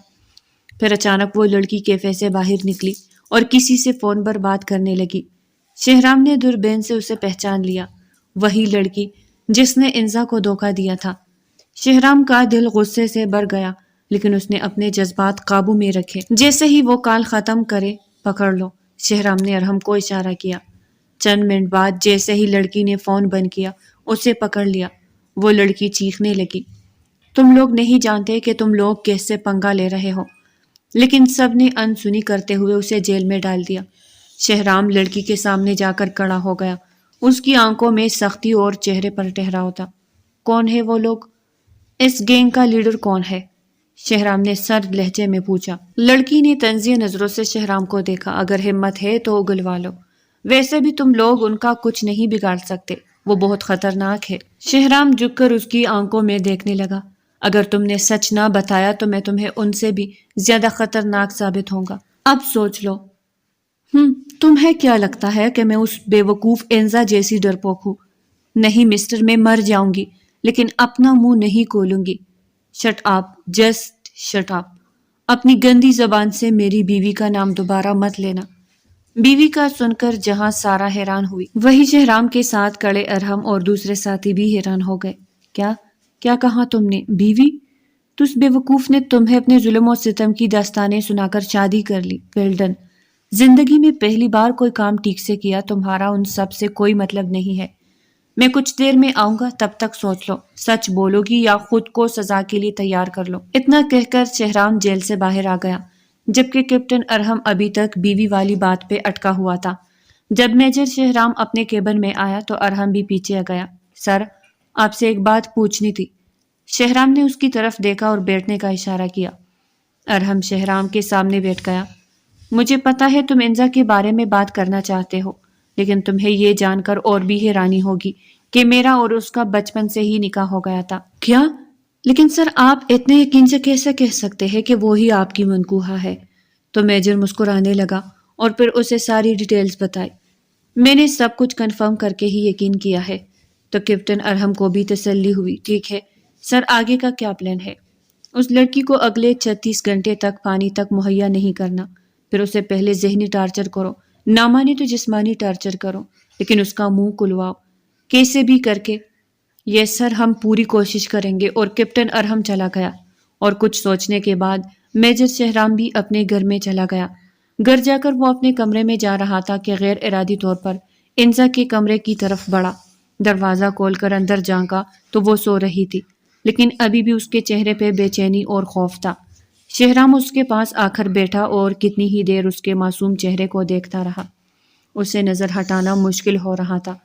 پھر اچانک وہ لڑکی کیفے سے باہر نکلی اور کسی سے فون پر بات کرنے لگی۔ شہرام نے دوربین سے اسے پہچان لیا، وہی لڑکی جس نے انزا کو دھوکہ دیا تھا۔ شہرام کا دل غصے سے بھر گیا، لیکن اس نے اپنے جذبات قابو میں رکھے۔ جیسے ہی وہ کال ختم کرے، پکڑ لو، شہرام نے ارہم کو اشارہ کیا۔ چند منٹ بعد جیسے ہی لڑکی نے فون بند کیا، اسے پکڑ لیا۔ وہ لڑکی چیخنے لگی، تم لوگ نہیں جانتے کہ تم لوگ کیس سے پنگا لے رہے ہو، لیکن سب نے انسنی کرتے ہوئے اسے جیل میں ڈال دیا۔ شہرام لڑکی کے سامنے جا کر کھڑا ہو گیا، اس کی آنکھوں میں سختی اور چہرے پر ٹھہراؤ تھا۔ کون ہے وہ لوگ؟ اس گینگ کا لیڈر کون ہے؟ شہرام نے سرد لہجے میں پوچھا۔ لڑکی نے طنزیہ نظروں سے شہرام کو دیکھا۔ اگر ہمت ہے تو اگلوا لو، ویسے بھی تم لوگ ان کا کچھ نہیں بگاڑ سکتے، وہ بہت خطرناک ہے۔ شہرام جھک کر اس کی آنکھوں میں دیکھنے لگا۔ اگر تم نے سچ نہ بتایا تو میں تمہیں ان سے بھی زیادہ خطرناک ثابت ہوں گا۔ اب سوچ لو۔ تمہیں کیا لگتا ہے کہ میں اس بے وقوف انزا جیسی ڈرپوک ہوں؟ نہیں مسٹر، میں مر جاؤں گی لیکن اپنا منہ نہیں کھولوں گی۔ Shut up, just shut up. اپنی گندی زبان سے میری بیوی کا نام دوبارہ مت لینا۔ بیوی کا سن کر جہاں سارا حیران ہوئی، وہی شہرام کے ساتھ کڑے ارہم اور دوسرے ساتھی بھی حیران ہو گئے۔ کیا کہا تم نے؟ بیوی؟ تو اس بے وقوف نے تمہیں اپنے ظلم و ستم کی داستانیں سنا کر شادی کر لی۔ Well done. زندگی میں پہلی بار کوئی کام ٹھیک سے کیا، تمہارا ان سب سے کوئی مطلب نہیں ہے۔ میں کچھ دیر میں آؤں گا، تب تک سوچ لو، سچ بولو گی یا خود کو سزا کے لیے تیار کر لو۔ اتنا کہہ کر شہرام جیل سے باہر آ گیا۔ جبکہ کیپٹن ارحم ابھی تک بیوی والی بات پہ اٹکا ہوا تھا۔ جب میجر شہرام اپنے کیبن میں آیا تو ارحم بھی پیچھے آ گیا۔ سر، آپ سے ایک بات پوچھنی تھی۔ شہرام نے اس کی طرف دیکھا اور بیٹھنے کا اشارہ کیا۔ ارحم شہرام کے سامنے بیٹھ گیا۔ مجھے پتا ہے تم انزا کے بارے میں بات کرنا چاہتے ہو، لیکن تمہیں یہ جان کر اور بھی حیرانی ہوگی کہ میرا اور اس کا بچپن سے ہی نکاح ہو گیا تھا۔ کیا؟ لیکن سر، آپ اتنے یقین سے کیسے کہہ سکتے ہیں کہ وہی آپ کی منکوحہ ہے؟ تو میجر مسکرانے لگا اور پھر اسے ساری ڈیٹیلز بتائی۔ میں نے سب کچھ کنفرم کر کے ہی یقین کیا ہے۔ تو کیپٹن ارحم کو بھی تسلی ہوئی۔ ٹھیک ہے سر، آگے کا کیا پلان ہے؟ اس لڑکی کو اگلے 36 گھنٹے تک پانی تک مہیا نہیں کرنا، پھر اسے پہلے ذہنی ٹارچر کرو، نہ مانے تو جسمانی ٹارچر کرو، لیکن اس کا منہ کلواؤ کیسے بھی کر کے۔ یس سر، ہم پوری کوشش کریں گے۔ اور کیپٹن ارحم چلا گیا اور کچھ سوچنے کے بعد میجر شہرام بھی اپنے گھر میں چلا گیا۔ گھر جا کر وہ اپنے کمرے میں جا رہا تھا کہ غیر ارادی طور پر انزا کے کمرے کی طرف بڑھا۔ دروازہ کھول کر اندر جھانکا تو وہ سو رہی تھی، لیکن ابھی بھی اس کے چہرے پہ بے چینی اور خوف تھا۔ شہرام اس کے پاس آ کر بیٹھا اور کتنی ہی دیر اس کے معصوم چہرے کو دیکھتا رہا۔ اسے نظر ہٹانا مشکل ہو رہا تھا۔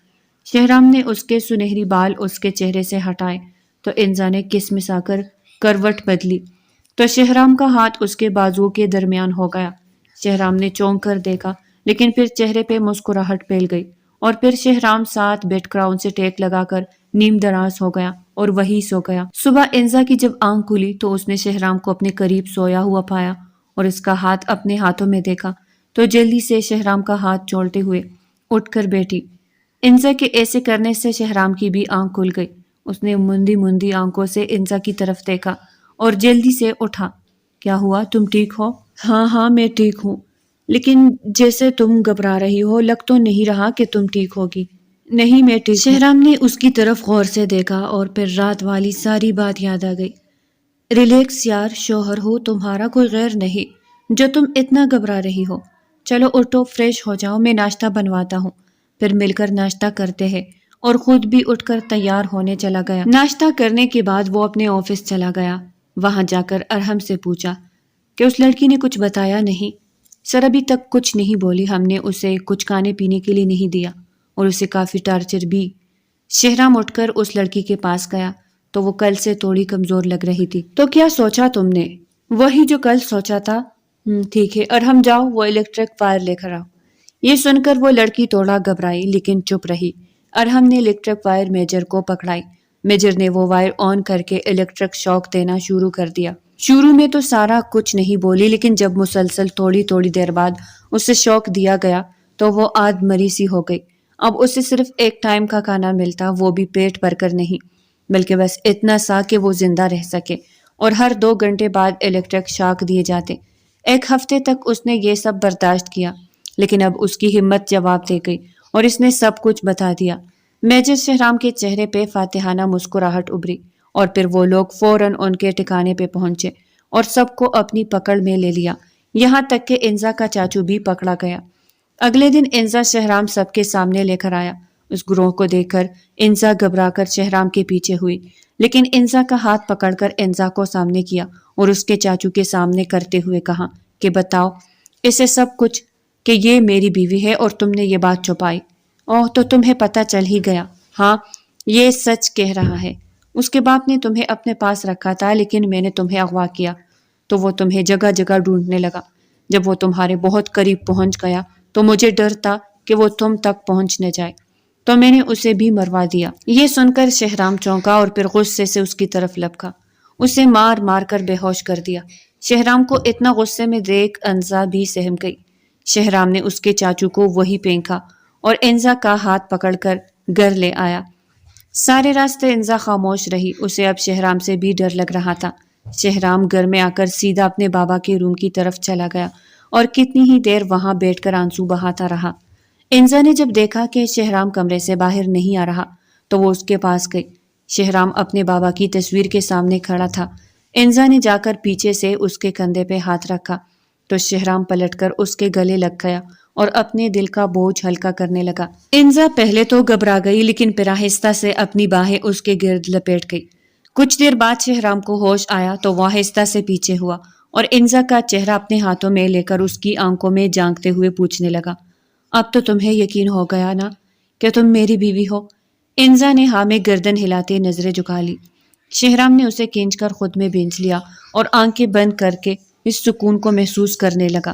شہرام نے اس کے سنہری بال اس کے چہرے سے ہٹائے تو انزا نے کسمسا کر کروٹ بدلی تو شہرام کا ہاتھ اس کے بازو کے درمیان ہو گیا۔ شہرام نے چونک کر دیکھا، لیکن پھر چہرے پہ مسکراہٹ پھیل گئی اور پھر شہرام ساتھ بیڈ کراؤن سے ٹیک لگا کر نیم دراز ہو گیا اور وہی سو گیا۔ صبح انزا کی جب آنکھ کھلی تو اس نے شہرام کو اپنے قریب سویا ہوا پایا اور اس کا ہاتھ اپنے ہاتھوں میں دیکھا تو جلدی سے شہرام کا ہاتھ چھوڑتے ہوئے اٹھ کر بیٹھی۔ انزا کے ایسے کرنے سے شہرام کی بھی آنکھ کھل گئی۔ اس نے مندی مندی آنکھوں سے انزا کی طرف دیکھا اور جلدی سے اٹھا۔ کیا ہوا، تم ٹھیک ہو؟ ہاں میں ٹھیک ہوں، لیکن جیسے تم گھبرا رہی ہو، لگ تو نہیں رہا کہ تم ٹھیک ہوگی۔ نہیں میں ٹھیک۔ شہرام نے اس کی طرف غور سے دیکھا اور پھر رات والی ساری بات یاد آ گئی۔ ریلیکس یار، شوہر ہو تمہارا، کوئی غیر نہیں جو تم اتنا گھبرا رہی ہو۔ چلو اٹھو، فریش ہو جاؤ، میں ناشتہ بنواتا ہوں، پھر مل کر ناشتہ کرتے ہیں۔ اور خود بھی اٹھ کر تیار ہونے چلا گیا۔ ناشتہ کرنے کے بعد وہ اپنے آفس چلا گیا۔ وہاں جا کر ارحم سے پوچھا کہ اس لڑکی نے کچھ بتایا نہیں؟ سر، ابھی تک کچھ نہیں بولی، ہم نے اسے کچھ کھانے پینے کے لیے نہیں دیا اور اسے کافی ٹارچر بھی۔ شہرام اٹھ کر اس لڑکی کے پاس گیا تو وہ کل سے تھوڑی کمزور لگ رہی تھی۔ تو کیا سوچا تم نے؟ وہی جو کل سوچا تھا۔ ٹھیک ہے، ارحم جاؤ وہ الیکٹرک وائر لے کر آؤ۔ یہ سن کر وہ لڑکی تھوڑا گھبرائی لیکن چپ رہی۔ ارحم نے الیکٹرک وائر میجر کو پکڑائی۔ میجر نے وہ وائر آن کر کے الیکٹرک شاک دینا شروع کر دیا۔ شروع میں تو سارا کچھ نہیں بولی، لیکن جب مسلسل تھوڑی دیر بعد اسے شاک دیا گیا تو وہ آدھ مری سی ہو گئی۔ اب اسے صرف ایک ٹائم کا کھانا ملتا، وہ بھی پیٹ بھر کر نہیں، بلکہ بس اتنا سا کہ وہ زندہ رہ سکے، اور ہر 2 گھنٹے بعد الیکٹرک شاک دیے جاتے۔ 1 ہفتے تک اس نے یہ سب برداشت کیا، لیکن اب اس کی ہمت جواب دے گئی اور اس نے سب کچھ بتا دیا۔ میجر شہرام کے چہرے پہ فاتحانہ مسکراہٹ ابھری اور پھر وہ لوگ فوراً ان کے ٹھکانے پہ پہنچے اور سب کو اپنی پکڑ میں لے لیا، یہاں تک کہ انزا کا چاچو بھی پکڑا گیا۔ اگلے دن انزا شہرام سب کے سامنے لے کر آیا۔ اس گروہ کو دیکھ کر انزا گھبرا کر شہرام کے پیچھے ہوئی، لیکن انزا کا ہاتھ پکڑ کر انزا کو سامنے کیا اور اس کے چاچو کے سامنے کرتے ہوئے کہا کہ بتاؤ اسے سب کچھ کہ یہ میری بیوی ہے اور تم نے یہ بات چھپائی۔ اوہ، تو تمہیں پتہ چل ہی گیا۔ ہاں، یہ سچ کہہ رہا ہے۔ اس کے باپ نے تمہیں اپنے پاس رکھا تھا، لیکن میں نے تمہیں اغوا کیا تو وہ تمہیں جگہ جگہ ڈھونڈنے لگا۔ جب وہ تمہارے بہت قریب پہنچ گیا تو مجھے ڈر تھا کہ وہ تم تک پہنچ نہ جائے، تو میں نے اسے بھی مروا دیا۔ یہ سن کر شہرام چونکا اور پھر غصے سے اس کی طرف لپکا، اسے مار مار کر بے ہوش کر دیا۔ شہرام کو اتنا غصے میں دیکھ انزا بھی سہم گئی۔ شہرام نے اس کے چاچو کو وہی پھینکا اور انزا کا ہاتھ پکڑ کر گھر لے آیا۔ سارے راستے انزا خاموش رہی، اسے اب شہرام سے بھی ڈر لگ رہا تھا۔ شہرام گھر میں آ کر سیدھا اپنے بابا کے روم کی طرف چلا گیا اور کتنی ہی دیر وہاں بیٹھ کر آنسو بہاتا رہا۔ انزا نے جب دیکھا کہ شہرام کمرے سے باہر نہیں آ رہا تو وہ اس کے پاس گئی۔ شہرام اپنے بابا کی تصویر کے سامنے کھڑا تھا۔ انزا نے جا کر پیچھے سے اس کے کندھے پہ ہاتھ رکھا تو شہرام پلٹ کر اس کے گلے لگ گیا اور اپنے دل کا بوجھ ہلکا کرنے لگا۔ انزا پہلے تو گھبرا گئی، لیکن پھر آہستہ سے اپنی باہیں اس کے گرد لپیٹ گئی۔ کچھ دیر بعد شہرام کو ہوش آیا تو وہ آہستہ سے پیچھے ہوا اور انزا کا چہرہ اپنے ہاتھوں میں لے کر اس کی آنکھوں میں جھانکتے ہوئے پوچھنے لگا، اب تو تمہیں یقین ہو گیا نا کہ تم میری بیوی ہو؟ انزا نے ہاں میں گردن ہلاتے نظریں جھکا لی۔ شہرام نے اسے کھینچ کر خود میں بھینچ لیا اور آنکھیں بند کر کے اس سکون کو محسوس کرنے لگا۔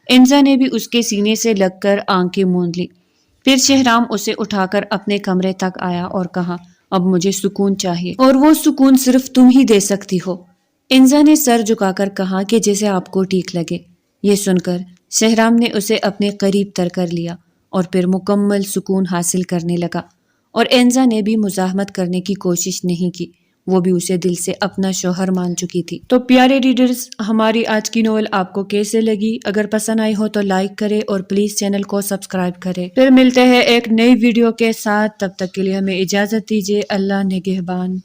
انزا نے بھی اس کے سینے سے لگ کر آنکھیں موند لی۔ پھر شہرام اسے اٹھا کر اپنے کمرے تک آیا اور کہا، اب مجھے سکون چاہیے، اور وہ سکون صرف تم ہی دے سکتی ہو۔ انزا نے سر جھکا کر کہا کہ جیسے آپ کو ٹھیک لگے۔ یہ سن کر شہرام نے اسے اپنے قریب تر کر لیا اور پھر مکمل سکون حاصل کرنے لگا، اور انزا نے بھی مزاحمت کرنے کی کوشش نہیں کی، وہ بھی اسے دل سے اپنا شوہر مان چکی تھی۔ تو پیارے ریڈرز، ہماری آج کی ناول آپ کو کیسے لگی؟ اگر پسند آئی ہو تو لائک کرے اور پلیز چینل کو سبسکرائب کرے۔ پھر ملتے ہیں ایک نئی ویڈیو کے ساتھ، تب تک کے لیے ہمیں اجازت دیجیے۔ اللہ نگہبان۔